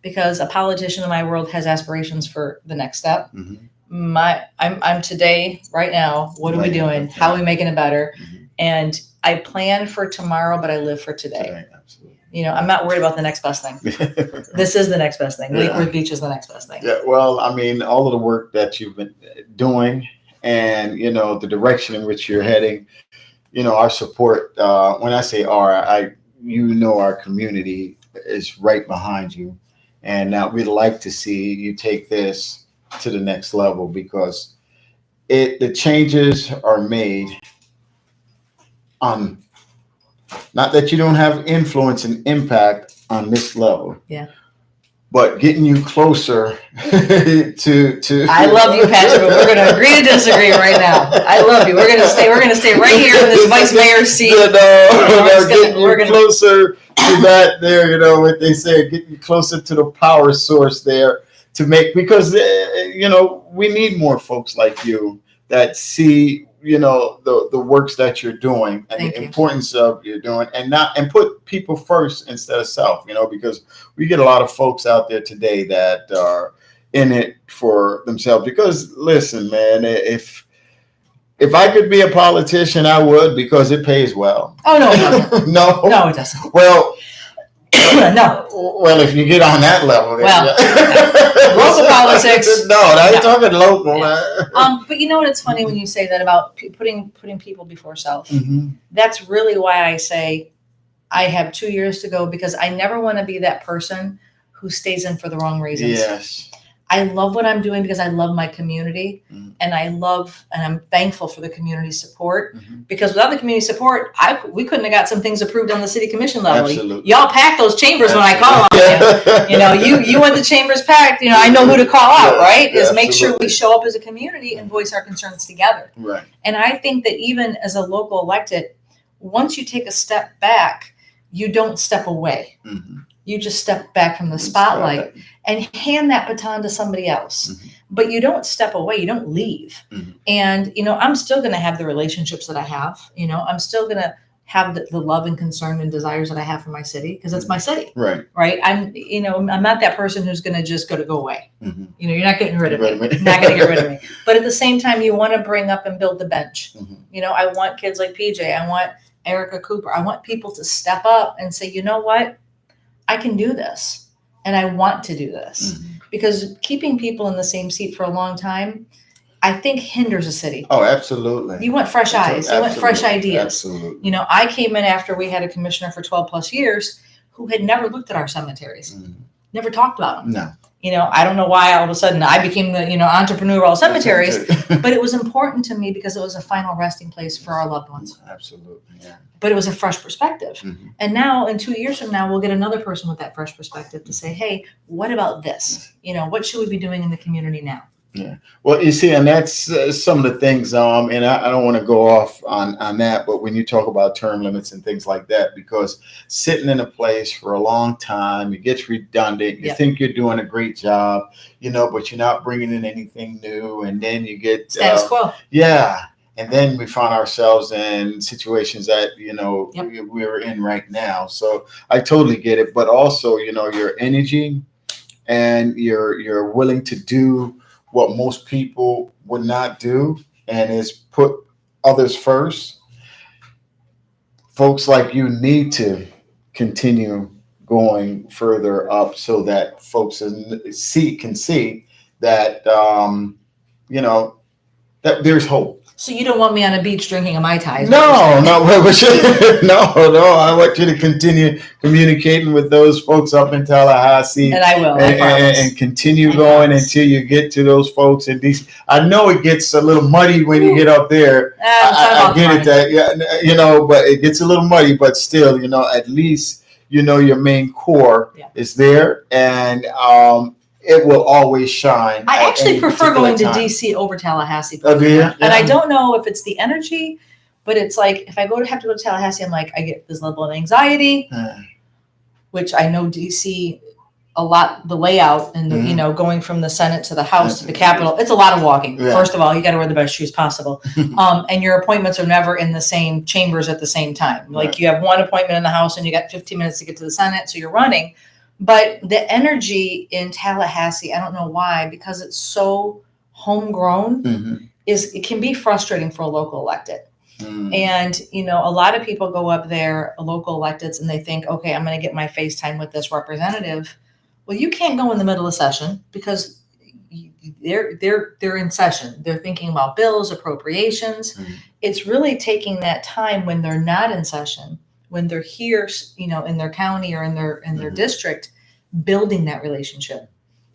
Speaker 1: Because a politician in my world has aspirations for the next step.
Speaker 2: Mm-hmm.
Speaker 1: I'm today, right now. What are we doing?
Speaker 2: Okay.
Speaker 1: How are we making it better?
Speaker 2: Mm-hmm.
Speaker 1: And I plan for tomorrow, but I live for today.
Speaker 2: Right. Absolutely.
Speaker 1: You know, I'm not worried about the next best thing. This is the next best thing.
Speaker 2: Yeah.
Speaker 1: Lake Worth Beach is the next best thing.
Speaker 2: Yeah. Well, I mean, all of the work that you've been doing, and you know, the direction in which you're heading. You know, our support. When I say our community is right behind you, and now we'd like to see you take this to the next level, because the changes are made on, not that you don't have influence and impact on this level.
Speaker 1: Yeah.
Speaker 2: But getting you closer to
Speaker 1: I love you, Patrick, but we're going to agree to disagree right now. I love you. We're going to stay right here in this vice mayor's seat.
Speaker 2: Getting you closer to that there, you know what they say, getting you closer to the power source there to make, because, you know, we need more folks like you that see, you know, the works that you're doing and the importance of you're doing, and put people first instead of self, you know, because we get a lot of folks out there today that are in it for themselves. Because listen, man, if I could be a politician, I would, because it pays well.
Speaker 1: Oh, no, it doesn't.
Speaker 2: No,
Speaker 1: it doesn't.
Speaker 2: Well,
Speaker 1: no.
Speaker 2: Well, if you get on that level,
Speaker 1: local politics.
Speaker 2: No, I ain't talking local.
Speaker 1: Yeah. But you know what? It's funny when you say that about putting people before self.
Speaker 2: Mm-hmm.
Speaker 1: That's really why I say I have 2 years to go, because I never want to be that person who stays in for the wrong reasons.
Speaker 2: Yes.
Speaker 1: I love what I'm doing because I love my community, and I'm thankful for the community support, because without the community support, we couldn't have got some things approved on the city commission level.
Speaker 2: Absolutely.
Speaker 1: Y'all pack those chambers when I call on you. You know, you want the chambers packed, you know, I know who to call out, right? Is make sure we show up as a community and voice our concerns together.
Speaker 2: Right.
Speaker 1: And I think that even as a local elected, once you take a step back, you don't step away.
Speaker 2: Mm-hmm.
Speaker 1: You just step back from the spotlight and hand that baton to somebody else.
Speaker 2: Mm-hmm.
Speaker 1: But you don't step away. You don't leave.
Speaker 2: Mm-hmm.
Speaker 1: And, you know, I'm still going to have the relationships that I have. You know, I'm still going to have the love and concern and desires that I have for my city, because it's my city.
Speaker 2: Right.
Speaker 1: Right. I'm not that person who's going to just go away.
Speaker 2: Mm-hmm.
Speaker 1: You know, you're not getting rid of me. You're not going to get rid of me. But at the same time, you want to bring up and build the bench.
Speaker 2: Mm-hmm.
Speaker 1: You know, I want kids like PJ. I want Erica Cooper. I want people to step up and say, you know what? I can do this, and I want to do this, because keeping people in the same seat for a long time, I think, hinders a city.
Speaker 2: Oh, absolutely.
Speaker 1: You want fresh eyes. You want fresh ideas.
Speaker 2: Absolutely.
Speaker 1: You know, I came in after we had a commissioner for 12 plus years who had never looked at our cemeteries, never talked about them.
Speaker 2: No.
Speaker 1: You know, I don't know why all of a sudden I became the, entrepreneur of all cemeteries, but it was important to me because it was a final resting place for our loved ones.
Speaker 2: Absolutely, yeah.
Speaker 1: But it was a fresh perspective. And now in 2 years from now, we'll get another person with that fresh perspective to say, hey, what about this? You know, what should we be doing in the community now?
Speaker 2: Yeah. Well, you see, and that's some of the things, and I don't want to go off on that, but when you talk about term limits and things like that, because sitting in a place for a long time, it gets redundant. You think you're doing a great job, you know, but you're not bringing in anything new. And then you get
Speaker 1: status quo.
Speaker 2: Yeah. And then we find ourselves in situations that, you know, we're in right now. So I totally get it. But also, you know, your energy and you're willing to do what most people would not do, and is put others first. Folks like you need to continue going further up so that folks can see that, you know, that there's hope.
Speaker 1: So you don't want me on a beach drinking a Mai Tai?
Speaker 2: No, no, no. I want you to continue communicating with those folks up in Tallahassee,
Speaker 1: And I will. I
Speaker 2: and,
Speaker 1: promise.
Speaker 2: and continue
Speaker 1: I
Speaker 2: going
Speaker 1: promise.
Speaker 2: until you get to those folks in DC. I know it gets a little muddy when you get up there.
Speaker 1: It's not
Speaker 2: I
Speaker 1: about the
Speaker 2: get it
Speaker 1: money.
Speaker 2: that, yeah, you know, but it gets a little muddy. But still, you know, at least you know your main core
Speaker 1: Yeah.
Speaker 2: is there, and it will always shine.
Speaker 1: I
Speaker 2: at
Speaker 1: actually
Speaker 2: any
Speaker 1: prefer
Speaker 2: particular
Speaker 1: going to
Speaker 2: time.
Speaker 1: DC over Tallahassee.
Speaker 2: Oh, do you?
Speaker 1: And I
Speaker 2: Yeah.
Speaker 1: don't know if it's the energy, but it's like if I have to go to Tallahassee, I'm like I get this level of anxiety, which I know DC a lot. The layout and the, you know, going from the Senate to the House to the Capitol, it's a lot of walking.
Speaker 2: Yeah.
Speaker 1: First of all, you got to wear the best shoes possible, and your appointments are never in the same chambers at the same time. Like
Speaker 2: Right.
Speaker 1: you have one appointment in the House and you got 15 minutes to get to the Senate, so you're running. But the energy in Tallahassee, I don't know why, because it's so homegrown,
Speaker 2: Mhm.
Speaker 1: it can be frustrating for a local elected.
Speaker 2: Mm.
Speaker 1: And, you know, a lot of people go up there, local electeds, and they think, okay, I'm going to get my FaceTime with this representative. Well, you can't go in the middle of session because they're in session. They're thinking about bills, appropriations.
Speaker 2: Mhm.
Speaker 1: It's really taking that time when they're not in session, when they're here, you know, in their county or in their
Speaker 2: Mhm.
Speaker 1: district, building that relationship.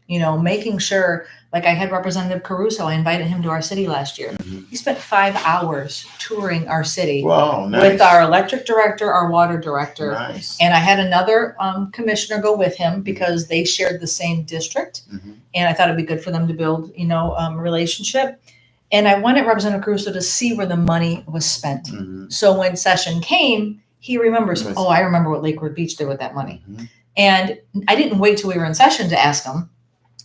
Speaker 1: You know, making sure, like I had Representative Caruso, I invited him to our city last year.
Speaker 2: Mhm.
Speaker 1: He spent 5 hours touring our city
Speaker 2: Wow, nice.
Speaker 1: with our electric director, our water director,
Speaker 2: Nice.
Speaker 1: and I had another commissioner go with him because they shared the same district,
Speaker 2: Mhm.
Speaker 1: and I thought it'd be good for them to build, you know, a relationship. And I wanted Representative Caruso to see where the money was spent.
Speaker 2: Mhm.
Speaker 1: So when session came, he remembers,
Speaker 2: Yes.
Speaker 1: oh, I remember what Lakewood Beach did with that money.
Speaker 2: Mhm.
Speaker 1: And I didn't wait till we were in session to ask him.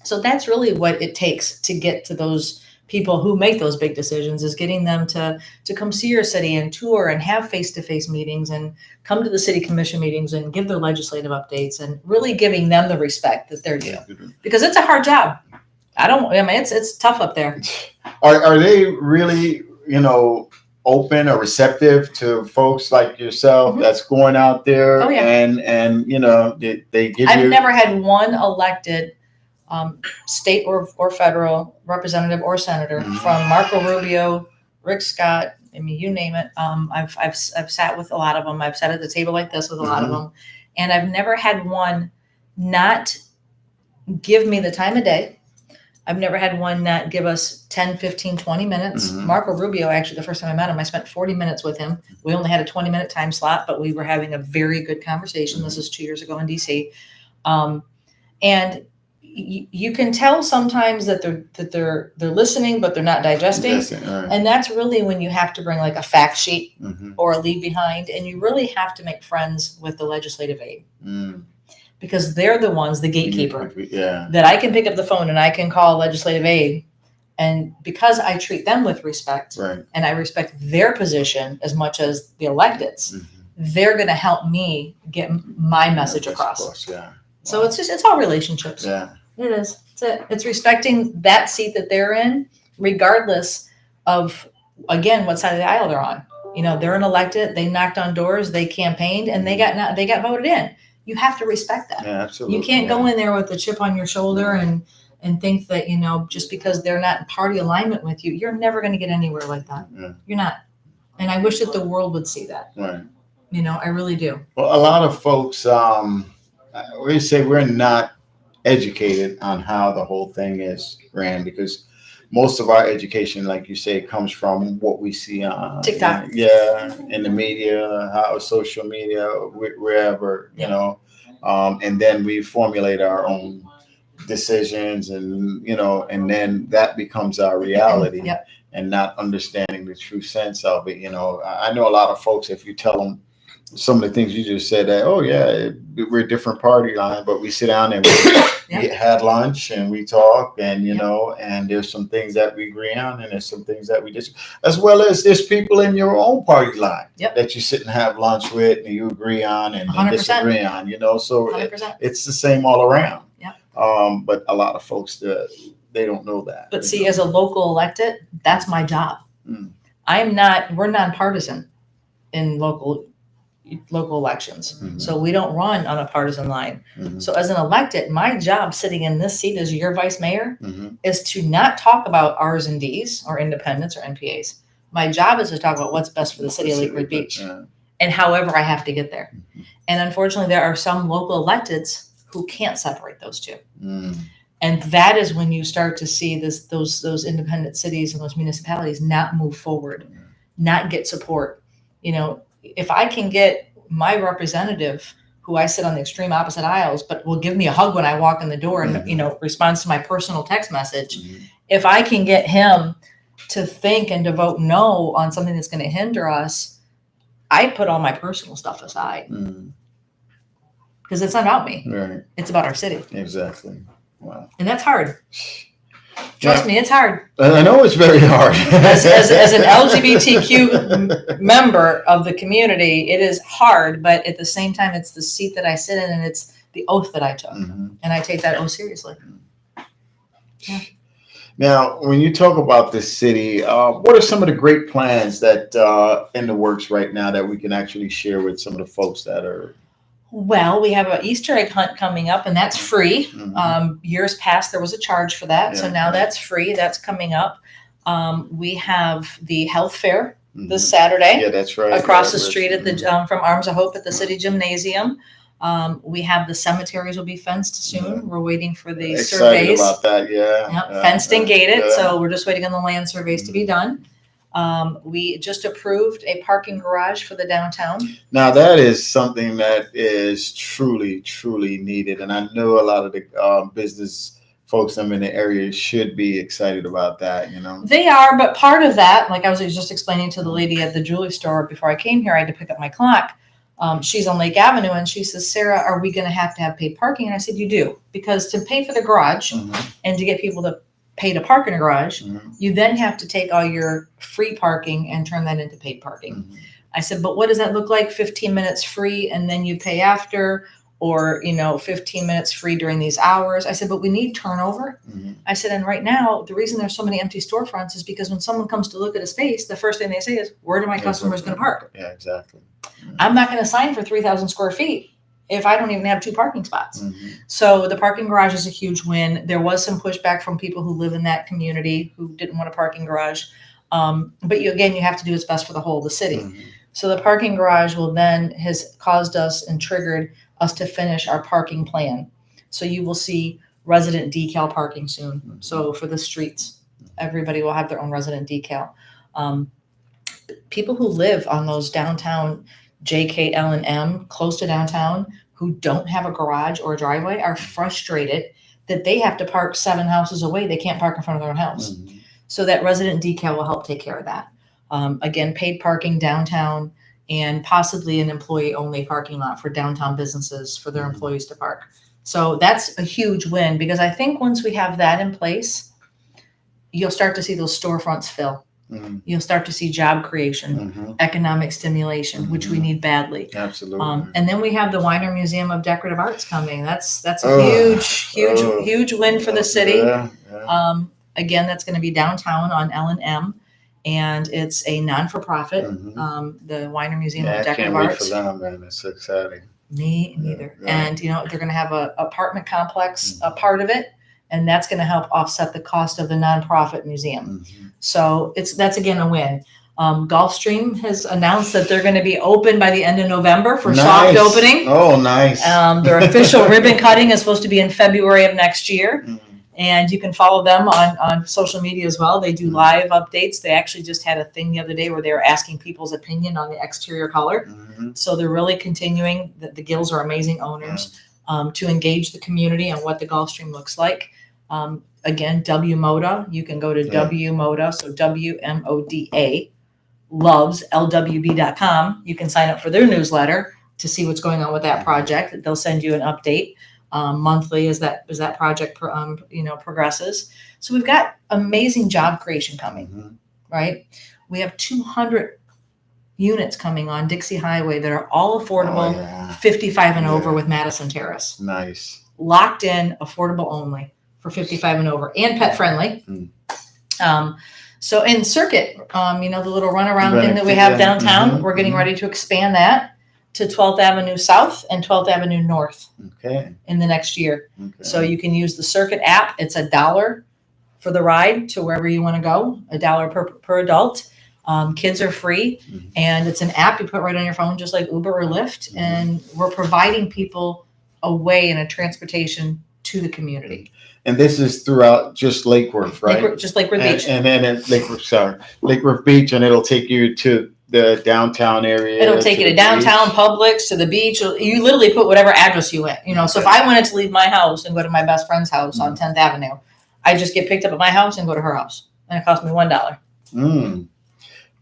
Speaker 1: So that's really what it takes to get to those people who make those big decisions, is getting them to come see your city and tour and have face-to-face meetings and come to the city commission meetings and give their legislative updates and really giving them the respect that they're due, because it's a hard job. I mean, it's tough up there.
Speaker 2: Are they really, you know, open or receptive to folks like yourself
Speaker 1: Mhm.
Speaker 2: that's going out there?
Speaker 1: Oh, yeah.
Speaker 2: And you know, they give
Speaker 1: I've
Speaker 2: you.
Speaker 1: never had one elected state or federal representative or senator,
Speaker 2: Mhm.
Speaker 1: from Marco Rubio, Rick Scott. I mean, you name it. I've sat with a lot of them. I've sat at the table like this with a lot of
Speaker 2: Mhm.
Speaker 1: them, and I've never had one not give me the time of day. I've never had one not give us 10, 15, 20 minutes.
Speaker 2: Mhm.
Speaker 1: Marco Rubio, actually, the first time I met him, I spent 40 minutes with him. We only had a 20-minute time slot, but we were having a very good conversation. This is 2 years ago in DC. And you can tell sometimes that they're listening, but they're not digesting.
Speaker 2: Yes, all right.
Speaker 1: And that's really when you have to bring like a fact sheet
Speaker 2: Mhm.
Speaker 1: or a leave behind, and you really have to make friends with the legislative aide,
Speaker 2: Mm.
Speaker 1: because they're the ones, the gatekeeper,
Speaker 2: Yeah.
Speaker 1: that I can pick up the phone and I can call legislative aide. And because I treat them with respect,
Speaker 2: Right.
Speaker 1: and I respect their position as much as the electeds,
Speaker 2: Mhm.
Speaker 1: they're going to help me get my message
Speaker 2: Yes, of
Speaker 1: across.
Speaker 2: course, yeah.
Speaker 1: So it's all relationships.
Speaker 2: Yeah.
Speaker 1: It is. It's respecting that seat that they're in, regardless of, again, what side of the aisle they're on. You know, they're an elected. They knocked on doors. They campaigned, and they got voted in. You have to respect that.
Speaker 2: Yeah, absolutely.
Speaker 1: You can't
Speaker 2: yeah.
Speaker 1: go in there with a chip on your shoulder and think that, you know, just because they're not in party alignment with you, you're never going to get anywhere like that.
Speaker 2: Yeah.
Speaker 1: You're not. And I wish that the world would see that.
Speaker 2: Right.
Speaker 1: You know, I really do.
Speaker 2: Well, a lot of folks, we say we're not educated on how the whole thing is ran, because most of our education, like you say, comes from what we see on
Speaker 1: TikTok.
Speaker 2: Yeah, in the media, how social media, wherever, you
Speaker 1: Yeah.
Speaker 2: know, and then we formulate our own decisions, and you know, and then that becomes our reality.
Speaker 1: Yep.
Speaker 2: And not understanding the true sense of it. You know, I know a lot of folks, if you tell them some of the things you just said, that, oh yeah, we're a different party line, but we sit down and we had lunch and we talk, and you know, and there's some things that we agree on, and there's some things that we disagree, as well as there's people in your own party line that you sit and have lunch with and you agree on and
Speaker 1: 100%.
Speaker 2: disagree on, you know, so
Speaker 1: 100%.
Speaker 2: it's the same all around.
Speaker 1: Yeah.
Speaker 2: But a lot of folks, they don't know that.
Speaker 1: But see, as a local elected, that's my job.
Speaker 2: Mm.
Speaker 1: We're nonpartisan in local elections.
Speaker 2: Mhm.
Speaker 1: So we don't run on a partisan line.
Speaker 2: Mhm.
Speaker 1: So as an elected, my job sitting in this seat as your vice mayor
Speaker 2: Mhm.
Speaker 1: is to not talk about R's and D's or independents or NPAs. My job is to talk about what's best for the city of Lakewood Beach and however I have to get there. And unfortunately, there are some local electeds who can't separate those two. And that is when you start to see those independent cities and those municipalities not move forward, not get support. You know, if I can get my representative, who I sit on the extreme opposite aisles, but will give me a hug when I walk in the door and, you know, responds to my personal text message. If I can get him to think and to vote no on something that's going to hinder us, I put all my personal stuff aside because it's not about me.
Speaker 2: Right.
Speaker 1: It's about our city.
Speaker 2: Exactly. Wow.
Speaker 1: And that's hard. Trust me, it's hard.
Speaker 2: I know it's very hard.
Speaker 1: As an LGBTQ member of the community, it is hard, but at the same time, it's the seat that I sit in and it's the oath that I took. And I take that oath seriously. Yeah.
Speaker 2: Now, when you talk about this city, what are some of the great plans that in the works right now that we can actually share with some of the folks that are?
Speaker 1: Well, we have an Easter egg hunt coming up, and that's free. Years past, there was a charge for that, so now that's free. That's coming up. We have the health fair this Saturday.
Speaker 2: Yeah, that's right.
Speaker 1: Across the street at the from Arms of Hope at the City Gymnasium. We have the cemeteries will be fenced soon. We're waiting for the surveys.
Speaker 2: Excited about that, yeah.
Speaker 1: Yep, fenced and gated, so we're just waiting on the land surveys to be done. We just approved a parking garage for the downtown.
Speaker 2: Now that is something that is truly, truly needed. And I know a lot of the business folks in the area should be excited about that, you know.
Speaker 1: They are, but part of that, like I was just explaining to the lady at the jewelry store before I came here, I had to pick up my clock. She's on Lake Avenue and she says, Sarah, are we going to have paid parking? And I said, you do, because to pay for the garage and to get people to pay to park in a garage, you then have to take all your free parking and turn that into paid parking. I said, but what does that look like? 15 minutes free and then you pay after, or, you know, 15 minutes free during these hours. I said, but we need turnover. I said, and right now, the reason there's so many empty storefronts is because when someone comes to look at a space, the first thing they say is, where do my customers going to park?
Speaker 2: Yeah, exactly.
Speaker 1: I'm not going to sign for 3,000 square feet if I don't even have 2 parking spots. So the parking garage is a huge win. There was some pushback from people who live in that community who didn't want a parking garage. But you have to do what's best for the whole of the city. So the parking garage has caused us and triggered us to finish our parking plan. So you will see resident decal parking soon. So for the streets, everybody will have their own resident decal. People who live on those downtown JK, L, and M close to downtown who don't have a garage or a driveway are frustrated that they have to park 7 houses away. They can't park in front of their own house. So that resident decal will help take care of that. Again, paid parking downtown and possibly an employee-only parking lot for downtown businesses for their employees to park. So that's a huge win because I think once we have that in place, you'll start to see those storefronts fill. You'll start to see job creation, economic stimulation, which we need badly.
Speaker 2: Absolutely.
Speaker 1: And then we have the Weiner Museum of Decorative Arts coming. That's a huge win for the city. Again, that's going to be downtown on L&M, and it's a non-for-profit. The Weiner Museum of Decorative Arts.
Speaker 2: I can't wait for them, man. It's so exciting.
Speaker 1: Me neither. And you know they're going to have an apartment complex, a part of it. And that's going to help offset the cost of the nonprofit museum. So that's again a win. Gulfstream has announced that they're going to be open by the end of November for soft opening.
Speaker 2: Oh, nice.
Speaker 1: Their official ribbon cutting is supposed to be in February of next year. And you can follow them on social media as well. They do live updates. They actually just had a thing the other day where they were asking people's opinion on the exterior color. So they're really continuing. The Gills are amazing owners. To engage the community on what the Gulfstream looks like. Again, WMODA, you can go to WMODA, so WMODA, loves, LWB.com. You can sign up for their newsletter to see what's going on with that project. They'll send you an update monthly as that project progresses. So we've got amazing job creation coming, right? We have 200 units coming on Dixie Highway that are all affordable, 55 and over with Madison Terrace.
Speaker 2: Nice.
Speaker 1: Locked in, affordable only for 55 and over, and pet friendly. So in Circuit, the little runaround thing that we have downtown, we're getting ready to expand that to 12th Avenue South and 12th Avenue North in the next year. So you can use the Circuit app. It's $1 for the ride to wherever you want to go, $1 per adult. Kids are free,
Speaker 2: Mhm.
Speaker 1: and it's an app you put right on your phone, just like Uber or Lyft.
Speaker 2: Mhm.
Speaker 1: And we're providing people a way and a transportation to the community.
Speaker 2: And this is throughout just Lake Worth, right?
Speaker 1: Just Lake Worth Beach.
Speaker 2: And then at Lake Worth, sorry, Lake Worth Beach, and it'll take you to the downtown area.
Speaker 1: It'll take you to
Speaker 2: the
Speaker 1: downtown,
Speaker 2: beach.
Speaker 1: Publix, to the beach. You literally put whatever address you want. So if I wanted to leave my house and go to my best friend's house on 10th Avenue, I just get picked up at my house and go to her house, and it cost me $1.
Speaker 2: Mm.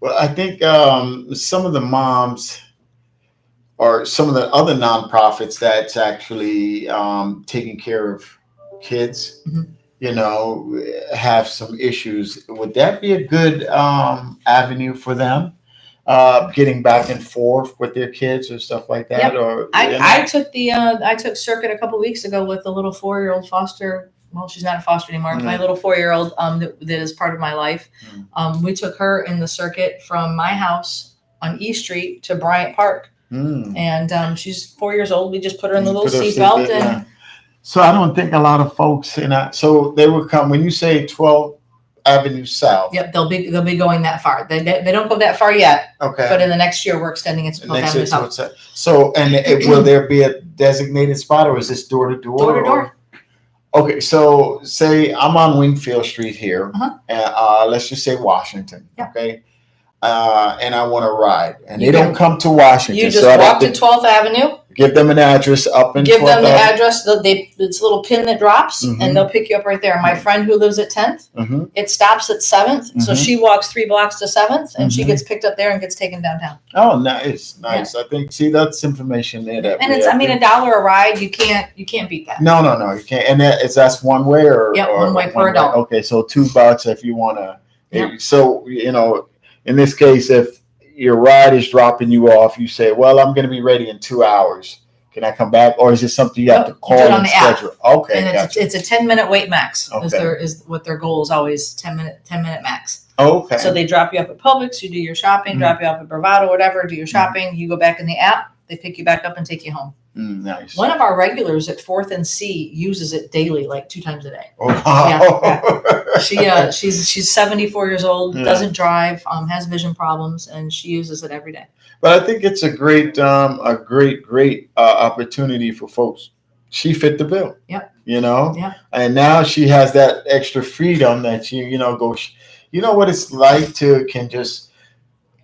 Speaker 2: Well, I think some of the moms or some of the other nonprofits that's actually taking care of kids,
Speaker 1: Mhm.
Speaker 2: have some issues. Would that be a good avenue for them? Getting back and forth with their kids or stuff like that,
Speaker 1: Yep.
Speaker 2: or
Speaker 1: I took circuit a couple weeks ago with a little 4-year-old foster. Well, she's not a foster anymore. My little 4-year-old that is part of my life. We took her in the circuit from my house on East Street to Bryant Park, and she's 4 years old. We just put her in the little seatbelt, and
Speaker 2: so I don't think a lot of folks so they would come when you say 12th Avenue South.
Speaker 1: yep, they'll be going that far. They don't go that far yet,
Speaker 2: Okay.
Speaker 1: but in the next year we're extending it to 12th Avenue South.
Speaker 2: So, and will there be a designated spot, or is this door to door?
Speaker 1: Door to door.
Speaker 2: Okay, so say I'm on Wingfield Street here,
Speaker 1: Uh-huh.
Speaker 2: and let's just say Washington,
Speaker 1: Yeah.
Speaker 2: okay, and I want to ride, and
Speaker 1: You
Speaker 2: they don't come to Washington,
Speaker 1: You just
Speaker 2: so I'd
Speaker 1: walk
Speaker 2: have
Speaker 1: to 12th Avenue,
Speaker 2: give them an address up in
Speaker 1: give them
Speaker 2: 12th
Speaker 1: the
Speaker 2: Avenue.
Speaker 1: address. It's a little pin that drops,
Speaker 2: Mhm.
Speaker 1: and they'll pick you up right there. My friend who lives at 10th,
Speaker 2: Mhm.
Speaker 1: it stops at 7th, so
Speaker 2: Mhm.
Speaker 1: she walks 3 blocks to 7th, and she
Speaker 2: Mhm.
Speaker 1: gets picked up there and gets taken downtown.
Speaker 2: Oh, nice. I think that's information there. That
Speaker 1: And
Speaker 2: we
Speaker 1: it's,
Speaker 2: have
Speaker 1: I mean,
Speaker 2: to-
Speaker 1: $1 a ride. You can't beat that.
Speaker 2: No, you can't. And that's one way, or
Speaker 1: Yep,
Speaker 2: or
Speaker 1: one way per adult.
Speaker 2: Okay, so $2 if you want to.
Speaker 1: Yep.
Speaker 2: So in this case, if your ride is dropping you off, you say, "Well, I'm going to be ready in 2 hours. Can I come back?" Or is it something you have to
Speaker 1: Nope, you
Speaker 2: call
Speaker 1: do it on
Speaker 2: and
Speaker 1: the app.
Speaker 2: schedule? Okay,
Speaker 1: And
Speaker 2: gotcha.
Speaker 1: it's a 10-minute wait max.
Speaker 2: Okay.
Speaker 1: Is what their goal is always 10-minute max.
Speaker 2: Okay.
Speaker 1: So they drop you off at Publix, you do your shopping,
Speaker 2: Mhm.
Speaker 1: drop you off at Bravado, whatever, do your shopping, you go back in the app, they pick you back up and take you home.
Speaker 2: Nice.
Speaker 1: One of our regulars at 4th and C uses it daily, like 2 times a day.
Speaker 2: Oh, wow.
Speaker 1: She's 74 years old,
Speaker 2: Yeah.
Speaker 1: doesn't drive, has vision problems, and she uses it every day.
Speaker 2: But I think it's a great opportunity for folks. She fit the bill.
Speaker 1: Yep.
Speaker 2: Yeah. And now she has that extra freedom that go. What it's like to can just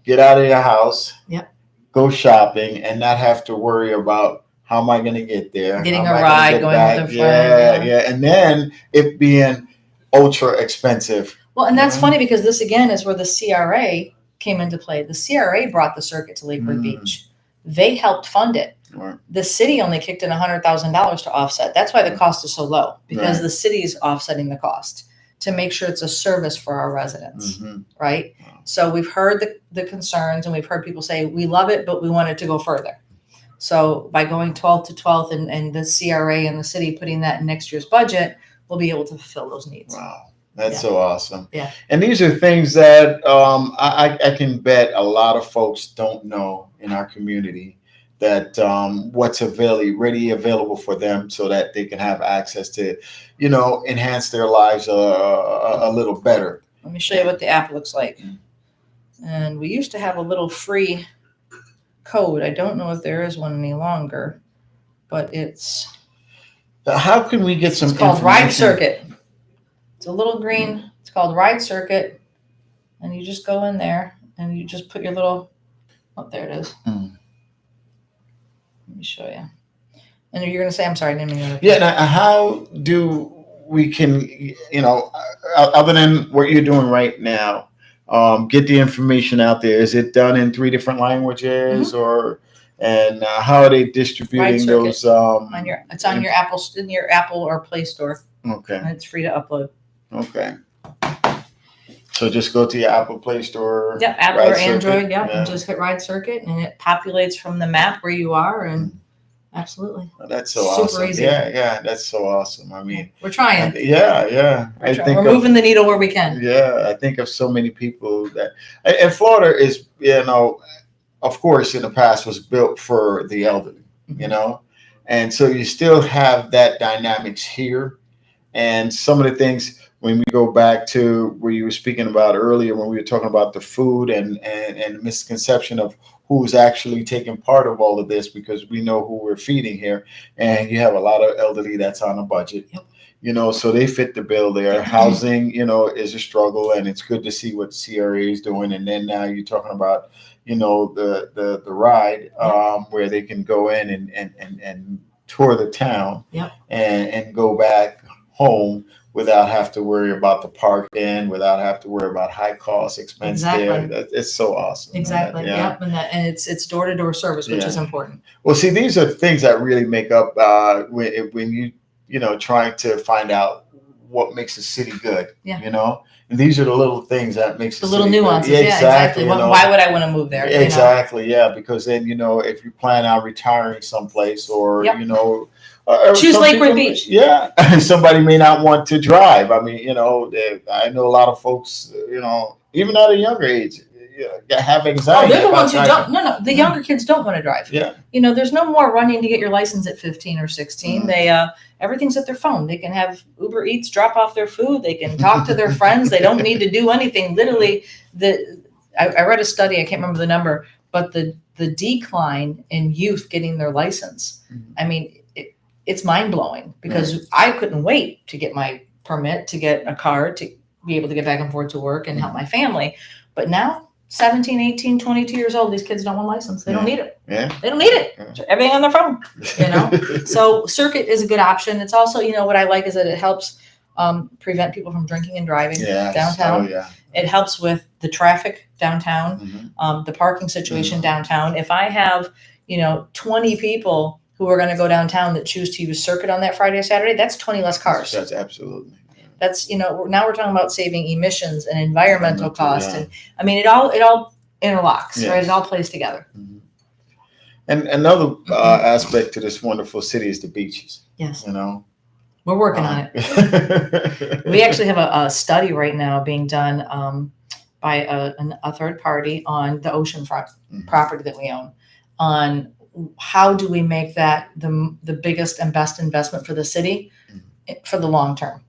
Speaker 2: get out of your house.
Speaker 1: Yep.
Speaker 2: Go shopping and not have to worry about how am I going to get there.
Speaker 1: Getting
Speaker 2: How
Speaker 1: a
Speaker 2: am I gonna
Speaker 1: ride,
Speaker 2: get
Speaker 1: going
Speaker 2: back?
Speaker 1: with a friend.
Speaker 2: Yeah. And then it being ultra expensive.
Speaker 1: Well, and that's
Speaker 2: Mhm.
Speaker 1: funny because this again is where the CRA came into play. The CRA brought the circuit to Lake Worth
Speaker 2: Mm.
Speaker 1: Beach. They helped fund it.
Speaker 2: Right.
Speaker 1: The city only kicked in $100,000 to offset. That's why the cost is so low, because
Speaker 2: Right.
Speaker 1: the city's offsetting the cost to make sure it's a service for our residents,
Speaker 2: Mhm.
Speaker 1: right?
Speaker 2: Wow.
Speaker 1: So we've heard the concerns, and we've heard people say, we love it, but we want it to go further. So by going 12th to 12th and the CRA and the city putting that in next year's budget, we'll be able to fulfill those needs.
Speaker 2: Wow. That's
Speaker 1: Yeah.
Speaker 2: so awesome.
Speaker 1: Yeah.
Speaker 2: And these are things that I can bet a lot of folks don't know in our community, that what's ready available for them so that they can have access to, enhance their lives a little better.
Speaker 1: Let me show you what the app looks like. And we used to have a little free code. I don't know if there is one any longer, but it's
Speaker 2: How can we get some
Speaker 1: called Ride
Speaker 2: information?
Speaker 1: Circuit. It's a little green. It's called Ride Circuit. And you just go in there and you just put your little, there it is.
Speaker 2: Mm.
Speaker 1: Let me show you. And you're going to say, I'm sorry, I didn't mean to.
Speaker 2: Yeah. Now, how do we can, other than what you're doing right now, get the information out there? Is it done in 3 different languages, and how are they distributing
Speaker 1: Circuit.
Speaker 2: those?
Speaker 1: It's on your Apple or Play Store.
Speaker 2: Okay.
Speaker 1: And it's free to upload.
Speaker 2: Okay. So just go to your Apple Play Store.
Speaker 1: Yep, Apple
Speaker 2: Ride
Speaker 1: or
Speaker 2: Circuit,
Speaker 1: Android,
Speaker 2: yeah.
Speaker 1: and just hit Ride Circuit, and it populates from the map where you are, and absolutely.
Speaker 2: Oh, that's so
Speaker 1: Super
Speaker 2: awesome.
Speaker 1: easy.
Speaker 2: Yeah, that's so awesome. I mean,
Speaker 1: We're trying.
Speaker 2: yeah.
Speaker 1: We're moving the needle where we can.
Speaker 2: Yeah, I think of so many people and Florida is, of course, in the past was built for the elderly, and so you still have that dynamics here, and some of the things when we go back to where you were speaking about earlier, when we were talking about the food and misconception of who's actually taking part of all of this, because we know who we're feeding here, and you have a lot of elderly that's on a budget.
Speaker 1: Yep.
Speaker 2: So they fit the bill there. Housing, is a struggle, and it's good to see what CRA is doing. And then now you're talking about, the ride, where they can go in and tour the town,
Speaker 1: Yep.
Speaker 2: and go back home without have to worry about the park in, without have to worry about high cost expense there. It's so awesome.
Speaker 1: Exactly.
Speaker 2: Yeah.
Speaker 1: Yep. And it's door-to-door service, which is important.
Speaker 2: Well, see, these are things that really make up when you trying to find out what makes a city good.
Speaker 1: Yeah.
Speaker 2: And these are the little things that makes
Speaker 1: The little nuances.
Speaker 2: good.
Speaker 1: Yeah, exactly. Why would I want to move there?
Speaker 2: Exactly. Yeah, because then if you plan on retiring someplace, or
Speaker 1: Yep.
Speaker 2: choose
Speaker 1: Lake Worth Beach.
Speaker 2: Yeah, somebody may not want to drive. I mean, I know a lot of folks, even at a younger age, have
Speaker 1: Oh,
Speaker 2: anxiety.
Speaker 1: they're the ones who
Speaker 2: about
Speaker 1: don't. No, the younger kids don't want to drive.
Speaker 2: Yeah.
Speaker 1: There's no more running to get your license at 15 or 16.
Speaker 2: Mhm.
Speaker 1: They everything's at their phone. They can have Uber Eats drop off their food. They can talk to their friends. They don't need to do anything. Literally, I read a study. I can't remember the number, but the decline in youth getting their license.
Speaker 2: Mhm.
Speaker 1: I mean, it's mind blowing, because I couldn't wait to get my permit, to get a car, to be able to get back and forth to work and help my family. But now, 17, 18, 22 years old, these kids don't want a license. They don't need it.
Speaker 2: Yeah.
Speaker 1: They don't need it.
Speaker 2: Yeah.
Speaker 1: Everything on their phone. So Circuit is a good option. It's also, what I like is that it helps prevent people from drinking and driving downtown.
Speaker 2: Oh, yeah.
Speaker 1: It helps with the traffic downtown,
Speaker 2: Mhm.
Speaker 1: the parking situation downtown. If I have, 20 people who are going to go downtown that choose to use Circuit on that Friday or Saturday, that's 20 less cars.
Speaker 2: That's absolutely.
Speaker 1: That's, now we're talking about saving emissions and environmental costs.
Speaker 2: Yeah.
Speaker 1: And I mean, it all interlocks,
Speaker 2: Yes.
Speaker 1: right? It all plays together.
Speaker 2: Mhm. And another aspect to this wonderful city is the beaches.
Speaker 1: Yes.
Speaker 2: We're
Speaker 1: working on it. We actually have a study right now being done by a third party on the oceanfront property that we own, on how do we make that the biggest and best investment for the city for the long term.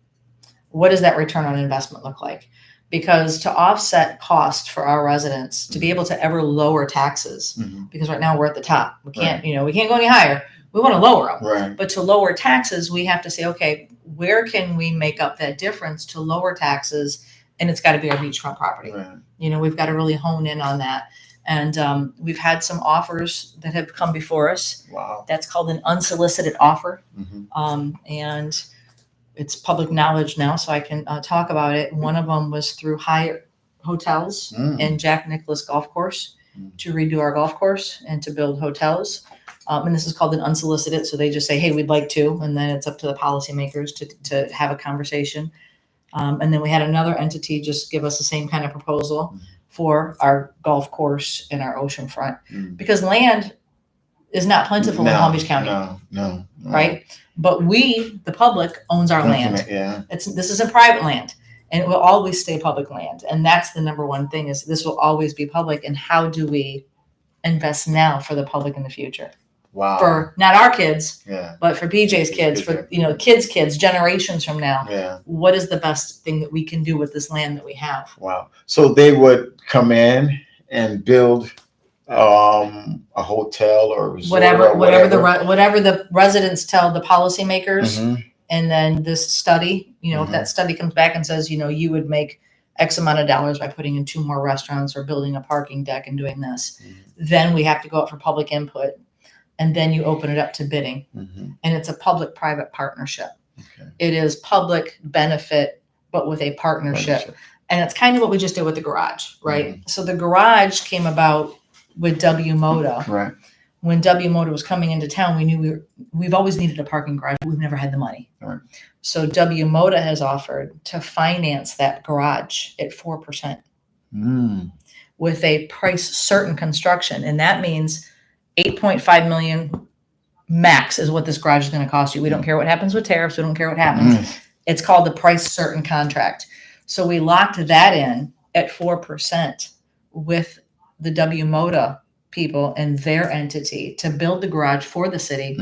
Speaker 1: What does that return on investment look like? Because to offset cost for our residents, to be able to ever lower taxes, because right now we're at the top. We can't, we can't go any higher. We want to lower them.
Speaker 2: Right.
Speaker 1: But to lower taxes, we have to say, okay, where can we make up that difference to lower taxes? And it's got to be our beachfront property.
Speaker 2: Right.
Speaker 1: We've got to really hone in on that. And we've had some offers that have come before us.
Speaker 2: Wow.
Speaker 1: That's called an unsolicited offer.
Speaker 2: Mhm.
Speaker 1: And it's public knowledge now, so I can talk about it. One of them was through Hyatt Hotels and Jack Nicklaus Golf Course to redo our golf course and to build hotels. And this is called an unsolicited. So they just say, hey, we'd like to. And then it's up to the policymakers to have a conversation. And then we had another entity just give us the same kind of proposal for our golf course and our oceanfront, because land is not plentiful in Palm Beach County.
Speaker 2: No.
Speaker 1: Right? But we, the public, owns our land.
Speaker 2: Yeah.
Speaker 1: This isn't private land, and it will always stay public land. And that's the number one thing, is this will always be public. And how do we invest now for the public in the future?
Speaker 2: Wow.
Speaker 1: For not our kids,
Speaker 2: Yeah.
Speaker 1: but for BJ's kids, for kids, generations from now.
Speaker 2: Yeah.
Speaker 1: What is the best thing that we can do with this land that we have?
Speaker 2: Wow. So they would come in and build a hotel or a resort
Speaker 1: whatever the residents tell the policymakers, and then this study, if that study comes back and says, you would make X amount of dollars by putting in 2 more restaurants or building a parking deck and doing this, then we have to go out for public input, and then you open it up to bidding, and it's a public-private partnership.
Speaker 2: Okay.
Speaker 1: It is public benefit, but with a partnership. And it's kind of what we just did with the garage, right? So the garage came about with W Moda.
Speaker 2: Right.
Speaker 1: When W Moda was coming into town, we knew we've always needed a parking garage. We've never had the money.
Speaker 2: Right.
Speaker 1: So W Moda has offered to finance that garage at 4% with a price certain construction. And that means $8.5 million max is what this garage is going to cost you. We don't care what happens with tariffs. We don't care what happens. It's called the price certain contract. So we locked that in at 4% with the W Moda people and their entity to build the garage for the city.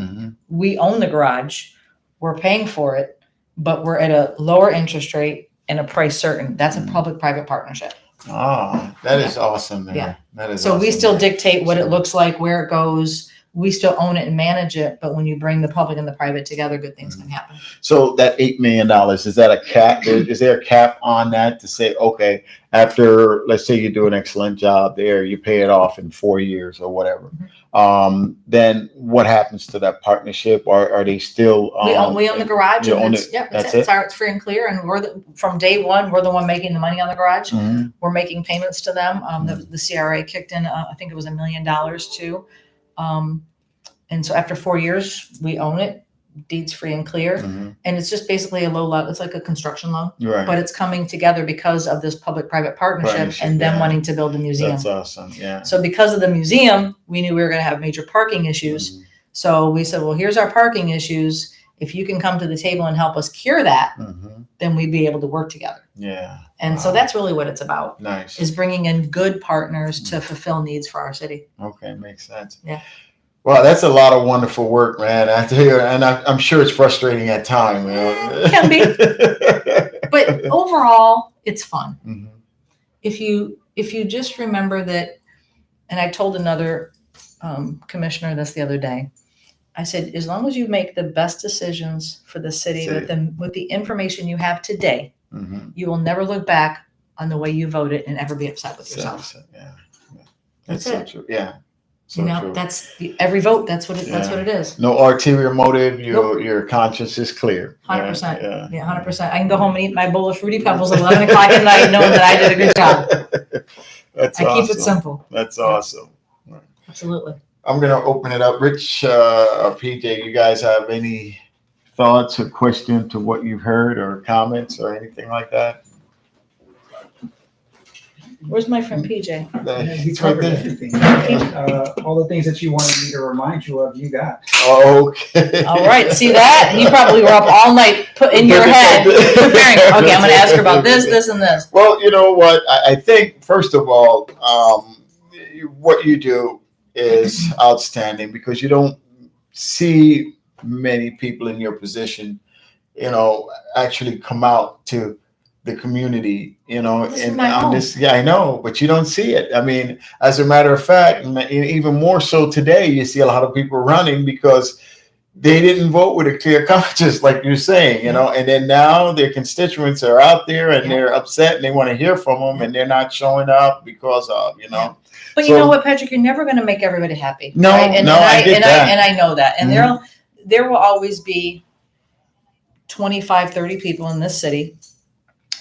Speaker 1: We own the garage. We're paying for it, but we're at a lower interest rate and a price certain. That's a public-private partnership.
Speaker 2: Oh, that is awesome, man.
Speaker 1: Yeah.
Speaker 2: That is
Speaker 1: So we
Speaker 2: awesome,
Speaker 1: still
Speaker 2: man.
Speaker 1: dictate what it looks like, where it goes. We still own it and manage it. But when you bring the public and the private together, good things can happen.
Speaker 2: So that $8 million, is that a cap? Is there a cap on that to say, okay, after, let's say you do an excellent job there, you pay it off in 4 years or whatever. Then what happens to that partnership? Are they still?
Speaker 1: We own the garage.
Speaker 2: you
Speaker 1: And
Speaker 2: own
Speaker 1: it's,
Speaker 2: it.
Speaker 1: yep,
Speaker 2: That's
Speaker 1: it's ours. It's free and clear. And from day one, we're the one making the money on the garage.
Speaker 2: Mhm.
Speaker 1: We're making payments to them. The CRA kicked in, I think it was $1 million too. And so after 4 years, we own it. Deeds free and clear.
Speaker 2: Mhm.
Speaker 1: And it's just basically a low level. It's like a construction loan,
Speaker 2: Right.
Speaker 1: but it's coming together because of this public-private partnership and them
Speaker 2: yeah.
Speaker 1: wanting to build a museum.
Speaker 2: That's awesome. Yeah.
Speaker 1: So because of the museum, we knew we were going to have major parking issues.
Speaker 2: Mhm.
Speaker 1: So we said, well, here's our parking issues. If you can come to the table and help us cure that,
Speaker 2: Mhm.
Speaker 1: then we'd be able to work together.
Speaker 2: Yeah.
Speaker 1: And so
Speaker 2: Wow.
Speaker 1: that's really what it's about,
Speaker 2: Nice.
Speaker 1: is bringing in good partners to fulfill needs for our city.
Speaker 2: Okay, makes sense.
Speaker 1: Yeah.
Speaker 2: Well, that's a lot of wonderful work, man. I tell you, and I'm sure it's frustrating at times. You know?
Speaker 1: Can be. But overall, it's fun.
Speaker 2: Mhm.
Speaker 1: If you just remember that, and I told another commissioner this the other day, I said, as long as you make the best decisions for the city with the information you have today,
Speaker 2: Mhm.
Speaker 1: you will never look back on the way you voted and ever be upset with yourself.
Speaker 2: Yeah.
Speaker 1: That's
Speaker 2: so
Speaker 1: it.
Speaker 2: true. Yeah. So
Speaker 1: You know,
Speaker 2: true.
Speaker 1: that's every vote. That's what it is.
Speaker 2: No ulterior motive.
Speaker 1: Nope.
Speaker 2: Your conscience is clear.
Speaker 1: 100%.
Speaker 2: Yeah.
Speaker 1: Yeah, 100%. I can go home and eat my bowl of Fruity Pebbles at 11 o'clock at night knowing that I did a good job.
Speaker 2: That's
Speaker 1: I
Speaker 2: awesome.
Speaker 1: keep it simple.
Speaker 2: That's awesome.
Speaker 1: Absolutely.
Speaker 2: I'm going to open it up. Rich, PJ, you guys have any thoughts or question to what you've heard or comments or anything like that?
Speaker 1: Where's my friend PJ?
Speaker 3: He
Speaker 2: It's right
Speaker 3: covered
Speaker 2: there.
Speaker 3: everything. All the things that you wanted me to remind you of, you got.
Speaker 2: Okay.
Speaker 1: All right. See that? You probably were up all night put in your head preparing. Okay, I'm going to ask her about this, this, and this.
Speaker 2: Well, you know what? I think, first of all, what you do is outstanding because you don't see many people in your position, actually come out to the community,
Speaker 1: This is
Speaker 2: and
Speaker 1: my
Speaker 2: on
Speaker 1: home.
Speaker 2: this. Yeah, I know, but you don't see it. I mean, as a matter of fact, even more so today, you see a lot of people running because they didn't vote with a clear conscience, like you're saying, and then now their constituents are out there and they're upset and they want to hear from them and they're not showing up because of,
Speaker 1: But you know what, Patrick? You're never going to make everybody happy.
Speaker 2: No,
Speaker 1: right? And
Speaker 2: I get that.
Speaker 1: And I know that. And
Speaker 2: Mhm.
Speaker 1: there will always be 25, 30 people in this city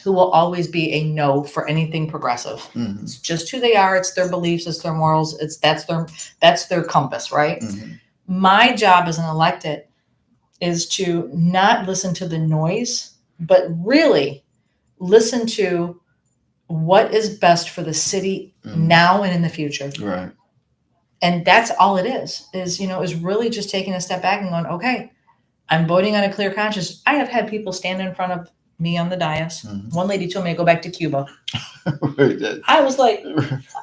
Speaker 1: who will always be a no for anything progressive.
Speaker 2: Mhm.
Speaker 1: It's just who they are. It's their beliefs. It's their morals. That's their compass, right?
Speaker 2: Mhm.
Speaker 1: My job as an elected is to not listen to the noise, but really listen to what is best for the city
Speaker 2: Mhm.
Speaker 1: now and in the future.
Speaker 2: Right.
Speaker 1: And that's all it is really just taking a step back and going, okay, I'm voting on a clear conscience. I have had people stand in front of me on the dais.
Speaker 2: Mhm.
Speaker 1: One lady told me to go back to Cuba. I was like,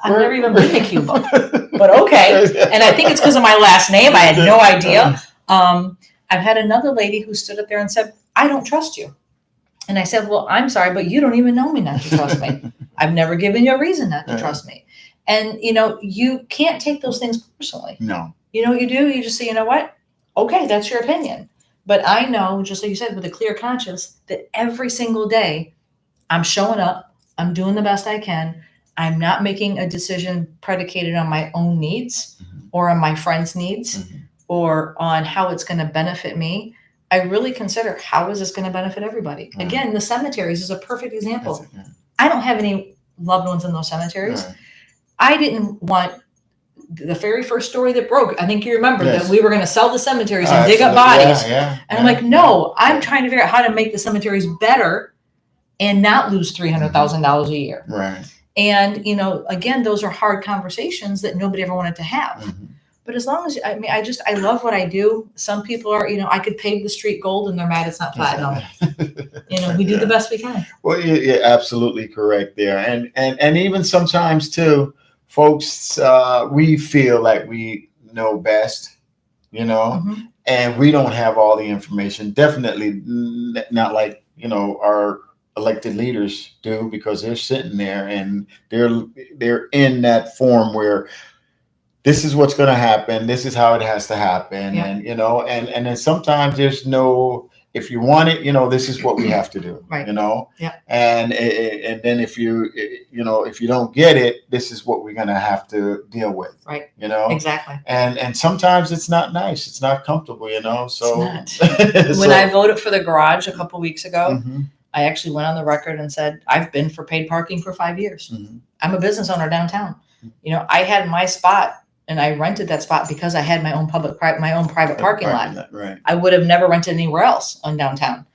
Speaker 1: I've
Speaker 2: Where-
Speaker 1: never even been to Cuba, but okay. And I think it's because of my last name. I had no idea. I've had another lady who stood up there and said, I don't trust you. And I said, well, I'm sorry, but you don't even know me not to trust me. I've never given you a reason not to trust me. And, you can't take those things personally.
Speaker 2: No.
Speaker 1: You know what you do? You just say, you know what? Okay, that's your opinion. But I know, just like you said, with a clear conscience, that every single day I'm showing up, I'm doing the best I can. I'm not making a decision predicated on my own needs or on my friends' needs or on how it's going to benefit me. I really consider, how is this going to benefit everybody?
Speaker 2: Right.
Speaker 1: Again, the cemeteries is a perfect example.
Speaker 2: That's it, yeah.
Speaker 1: I don't have any loved ones in those cemeteries.
Speaker 2: Right.
Speaker 1: I didn't want the very first story that broke. I think you remember
Speaker 2: Yes.
Speaker 1: that we were going to sell the cemeteries and dig up bodies.
Speaker 2: Yeah.
Speaker 1: And I'm like, no, I'm trying to figure out how to make the cemeteries better and not lose $300,000 a year.
Speaker 2: Right.
Speaker 1: And, again, those are hard conversations that nobody ever wanted to have.
Speaker 2: Mhm.
Speaker 1: But as long as, I love what I do. Some people are, I could pave the street gold and they're mad it's not platinum. We do the best we can.
Speaker 2: Well, you're absolutely correct there. And even sometimes too, folks, we feel like we know best, and we don't have all the information. Definitely not like, our elected leaders do, because they're sitting there and they're in that form where this is what's going to happen. This is how it has to happen.
Speaker 1: Yeah.
Speaker 2: And, and then sometimes there's no, if you want it, this is what we have to do,
Speaker 1: Right.
Speaker 2: Yeah. And then if if you don't get it, this is what we're going to have to deal with.
Speaker 1: Right.
Speaker 2: Exactly. And sometimes it's not nice. It's not comfortable, so.
Speaker 1: It's not. When I voted for the garage a couple weeks ago,
Speaker 2: Mhm,
Speaker 1: I actually went on the record and said, I've been for paid parking for 5 years.
Speaker 2: mhm.
Speaker 1: I'm a business owner downtown. I had my spot and I rented that spot because I had my own private parking lot.
Speaker 2: Right.
Speaker 1: I would have never rented anywhere else on downtown.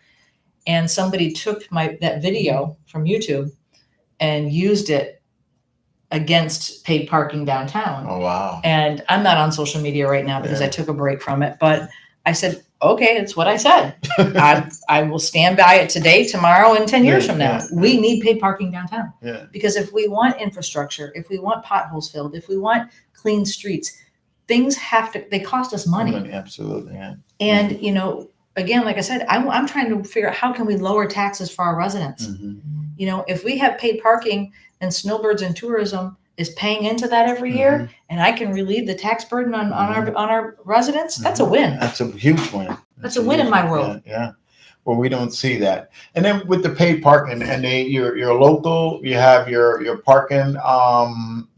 Speaker 1: And somebody took that video from YouTube and used it against paid parking downtown.
Speaker 2: Oh, wow.
Speaker 1: And I'm not on social media right now because
Speaker 2: Yeah.
Speaker 1: I took a break from it, but I said, okay, it's what I said. I will stand by it today, tomorrow, and 10 years
Speaker 2: Yeah,
Speaker 1: from now.
Speaker 2: yeah.
Speaker 1: We need paid parking downtown.
Speaker 2: Yeah.
Speaker 1: Because if we want infrastructure, if we want potholes filled, if we want clean streets, things they cost us money.
Speaker 2: Absolutely. Yeah.
Speaker 1: And, again, like I said, I'm trying to figure out how can we lower taxes for our residents.
Speaker 2: Mhm.
Speaker 1: If we have paid parking and Snowbirds and Tourism is paying into that every year, and I can relieve the tax burden on our residents, that's a win.
Speaker 2: That's a huge win.
Speaker 1: That's a win in my world.
Speaker 2: Yeah. Well, we don't see that. And then with the paid parking, and you're local, you have your parking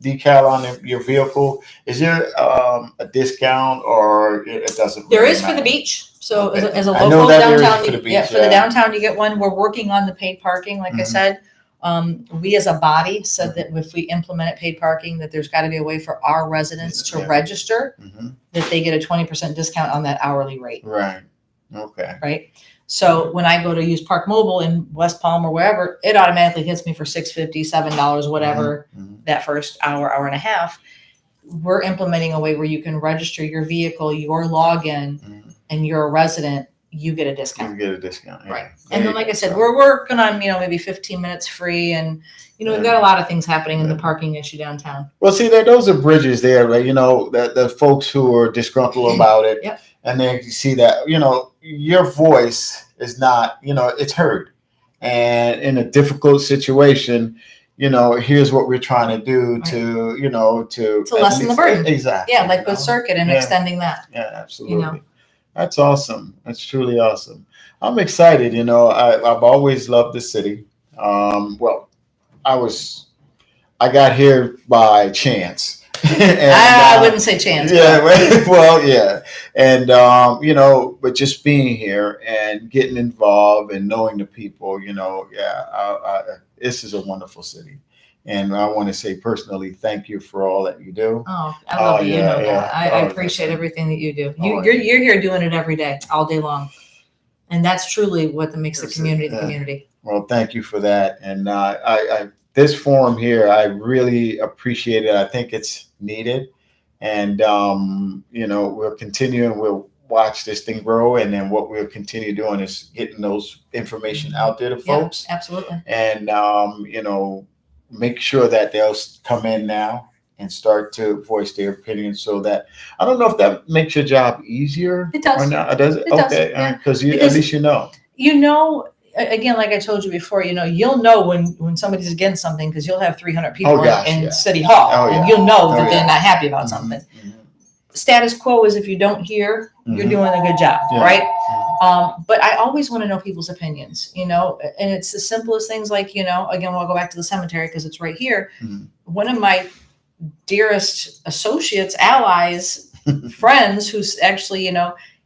Speaker 2: decal on your vehicle. Is there a discount, or it doesn't?
Speaker 1: There
Speaker 2: really
Speaker 1: is for the
Speaker 2: matter?
Speaker 1: beach. So
Speaker 2: Okay.
Speaker 1: as a
Speaker 2: I know
Speaker 1: local
Speaker 2: that there is
Speaker 1: downtown,
Speaker 2: for the beach,
Speaker 1: for the
Speaker 2: yeah.
Speaker 1: downtown, you get one. We're working on the paid parking. Like I
Speaker 2: Mhm.
Speaker 1: said, we as a body said that if we implemented paid parking, that there's got to be a way for our residents to
Speaker 2: Yeah.
Speaker 1: register,
Speaker 2: Mhm.
Speaker 1: that they get a 20% discount on that hourly rate.
Speaker 2: Right. Okay.
Speaker 1: Right. So when I go to use Park Mobile in West Palm or wherever, it automatically hits me for $6.50, $7, whatever,
Speaker 2: Mhm.
Speaker 1: that first hour and a half. We're implementing a way where you can register your vehicle, your login,
Speaker 2: Mhm.
Speaker 1: and you're a resident, you get a
Speaker 2: You
Speaker 1: discount.
Speaker 2: get a discount. Yeah.
Speaker 1: Right.
Speaker 2: There
Speaker 1: And
Speaker 2: you
Speaker 1: then, like
Speaker 2: go.
Speaker 1: I said, we're working on, maybe 15 minutes free. And, we've got a lot of things happening in the parking issue downtown.
Speaker 2: Well, see, those are bridges there, right? The folks who are disgruntled about it,
Speaker 1: Yep.
Speaker 2: and then you see that, your voice is not, it's heard. And in a difficult situation, here's what we're trying to do
Speaker 1: Right.
Speaker 2: to
Speaker 1: To lessen the burden.
Speaker 2: Exactly.
Speaker 1: Yeah, like with Circuit and
Speaker 2: Yeah.
Speaker 1: extending that.
Speaker 2: Yeah, absolutely.
Speaker 1: You
Speaker 2: That's awesome. That's truly awesome. I'm excited. I've always loved the city. Well, I got here by chance. And,
Speaker 1: I wouldn't say chance.
Speaker 2: yeah, well, yeah. And, but just being here and getting involved and knowing the people, this is a wonderful city. And I want to say personally, thank you for all that you do.
Speaker 1: Oh, I love it.
Speaker 2: yeah,
Speaker 1: You know
Speaker 2: yeah.
Speaker 1: that. I
Speaker 2: Oh,
Speaker 1: appreciate everything that you do.
Speaker 2: Oh,
Speaker 1: You're here doing it every day, all day long. And that's truly what makes the
Speaker 2: Yes,
Speaker 1: community the
Speaker 2: yeah.
Speaker 1: community.
Speaker 2: Well, thank you for that. And this forum here, I really appreciate it. I think it's needed. And, we'll continue and we'll watch this thing grow. And then what we'll continue doing is getting those information out there to
Speaker 1: Yeah,
Speaker 2: folks.
Speaker 1: absolutely.
Speaker 2: And, make sure that they'll come in now and start to voice their opinion, so that I don't know if that makes your job easier.
Speaker 1: It does.
Speaker 2: Or not. Does it?
Speaker 1: It does,
Speaker 2: Okay.
Speaker 1: yeah.
Speaker 2: Because at
Speaker 1: Because-
Speaker 2: least you know.
Speaker 1: Again, like I told you before, you'll know when somebody's against something because you'll have 300 people
Speaker 2: gosh,
Speaker 1: in
Speaker 2: yeah.
Speaker 1: City Hall,
Speaker 2: Oh,
Speaker 1: and
Speaker 2: yeah.
Speaker 1: you'll know
Speaker 2: Oh,
Speaker 1: that
Speaker 2: yeah.
Speaker 1: they're not happy about something.
Speaker 2: Mhm.
Speaker 1: Status quo is if you don't hear, you're
Speaker 2: Mhm.
Speaker 1: doing a good job,
Speaker 2: Yeah.
Speaker 1: right? But I always want to know people's opinions, and it's the simplest things like, again, we'll go back to the cemetery because it's right here.
Speaker 2: Mhm.
Speaker 1: One of my dearest associates, allies, friends, who's actually,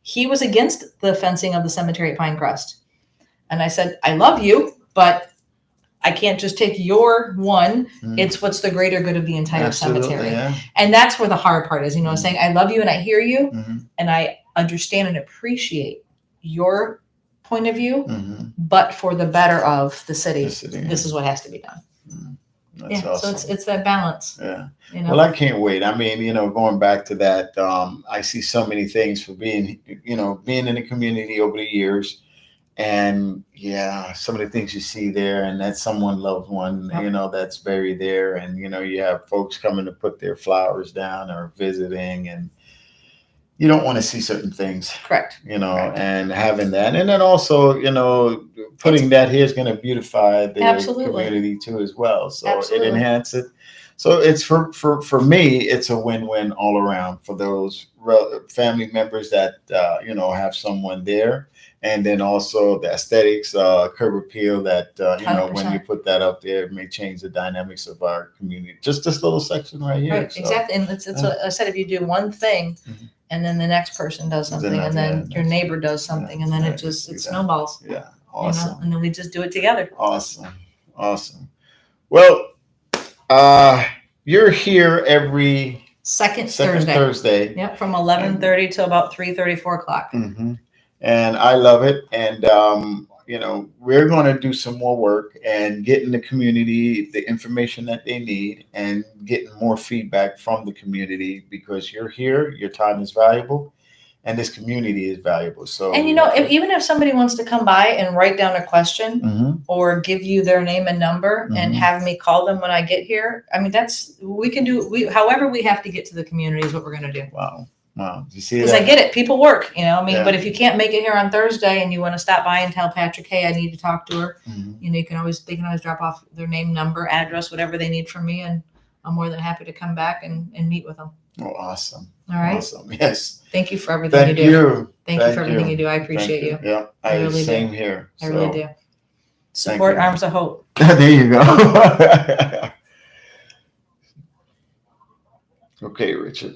Speaker 1: he was against the fencing of the cemetery at Pinecrest. And I said, I love you, but I can't just take your one.
Speaker 2: Mhm.
Speaker 1: It's what's the greater good of the entire
Speaker 2: Absolutely,
Speaker 1: cemetery.
Speaker 2: yeah.
Speaker 1: And that's where the hard part is,
Speaker 2: Mhm.
Speaker 1: saying, I love you and I hear you
Speaker 2: Mhm.
Speaker 1: and I understand and appreciate your point of view,
Speaker 2: Mhm.
Speaker 1: but for the better of the city,
Speaker 2: The city,
Speaker 1: this is what has to be done.
Speaker 2: That's
Speaker 1: Yeah.
Speaker 2: awesome.
Speaker 1: So it's that balance,
Speaker 2: Yeah.
Speaker 1: you know?
Speaker 2: Well, I can't wait. I mean, going back to that, I see so many things for being in the community over the years. And yeah, some of the things you see there, and that's someone loved one,
Speaker 1: Yep.
Speaker 2: that's buried there. And, you have folks coming to put their flowers down or visiting. And you don't want to see certain things,
Speaker 1: Correct.
Speaker 2: and having that, and then also, putting that here is going to beautify the
Speaker 1: Absolutely.
Speaker 2: community too as well. So
Speaker 1: Absolutely.
Speaker 2: it enhances it. So it's for me, it's a win-win all around for those family members that have someone there, and then also the aesthetics, curb appeal that when you
Speaker 1: 100%.
Speaker 2: put that up there, it may change the dynamics of our community. Just this little section right here.
Speaker 1: Right,
Speaker 2: So,
Speaker 1: exactly. And it's what I said, if you do one thing
Speaker 2: Mhm.
Speaker 1: and then the next person does something and then your neighbor does something and then it
Speaker 2: right,
Speaker 1: just, it
Speaker 2: exactly.
Speaker 1: snowballs,
Speaker 2: Yeah, awesome,
Speaker 1: and then we just do it together.
Speaker 2: awesome. Well, you're here every
Speaker 1: Second
Speaker 2: second
Speaker 1: Thursday.
Speaker 2: Thursday.
Speaker 1: Yep, from 11:30 to about 3:30, 4 o'clock.
Speaker 2: hmm And I love it. And, we're going to do some more work and getting the community the information that they need and getting more feedback from the community, because you're here, your time is valuable, and this community is valuable. So,
Speaker 1: And even if somebody wants to come by and write down a question
Speaker 2: Mhm.
Speaker 1: or give you their name and number and
Speaker 2: Mhm.
Speaker 1: have me call them when I get here, I mean, we can do, however we have to get to the community is what we're going to do.
Speaker 2: Wow. Do you see
Speaker 1: Because
Speaker 2: that?
Speaker 1: I get it, people work,
Speaker 2: Yeah.
Speaker 1: but if you can't make it here on Thursday and you want to stop by and tell Patrick, hey, I need to talk to her,
Speaker 2: Mhm.
Speaker 1: they can always drop off their name, number, address, whatever they need from me, and I'm more than happy to come back and meet with them.
Speaker 2: Oh, awesome.
Speaker 1: All right.
Speaker 2: Awesome. Yes.
Speaker 1: Thank you for everything
Speaker 2: Thank
Speaker 1: you do.
Speaker 2: you.
Speaker 1: Thank you for everything you do. I appreciate you.
Speaker 2: Yeah,
Speaker 1: I really do.
Speaker 2: same here.
Speaker 1: I really do.
Speaker 2: Thank
Speaker 1: Support
Speaker 2: you.
Speaker 1: Arms of Hope.
Speaker 2: There you go. Okay, Richard.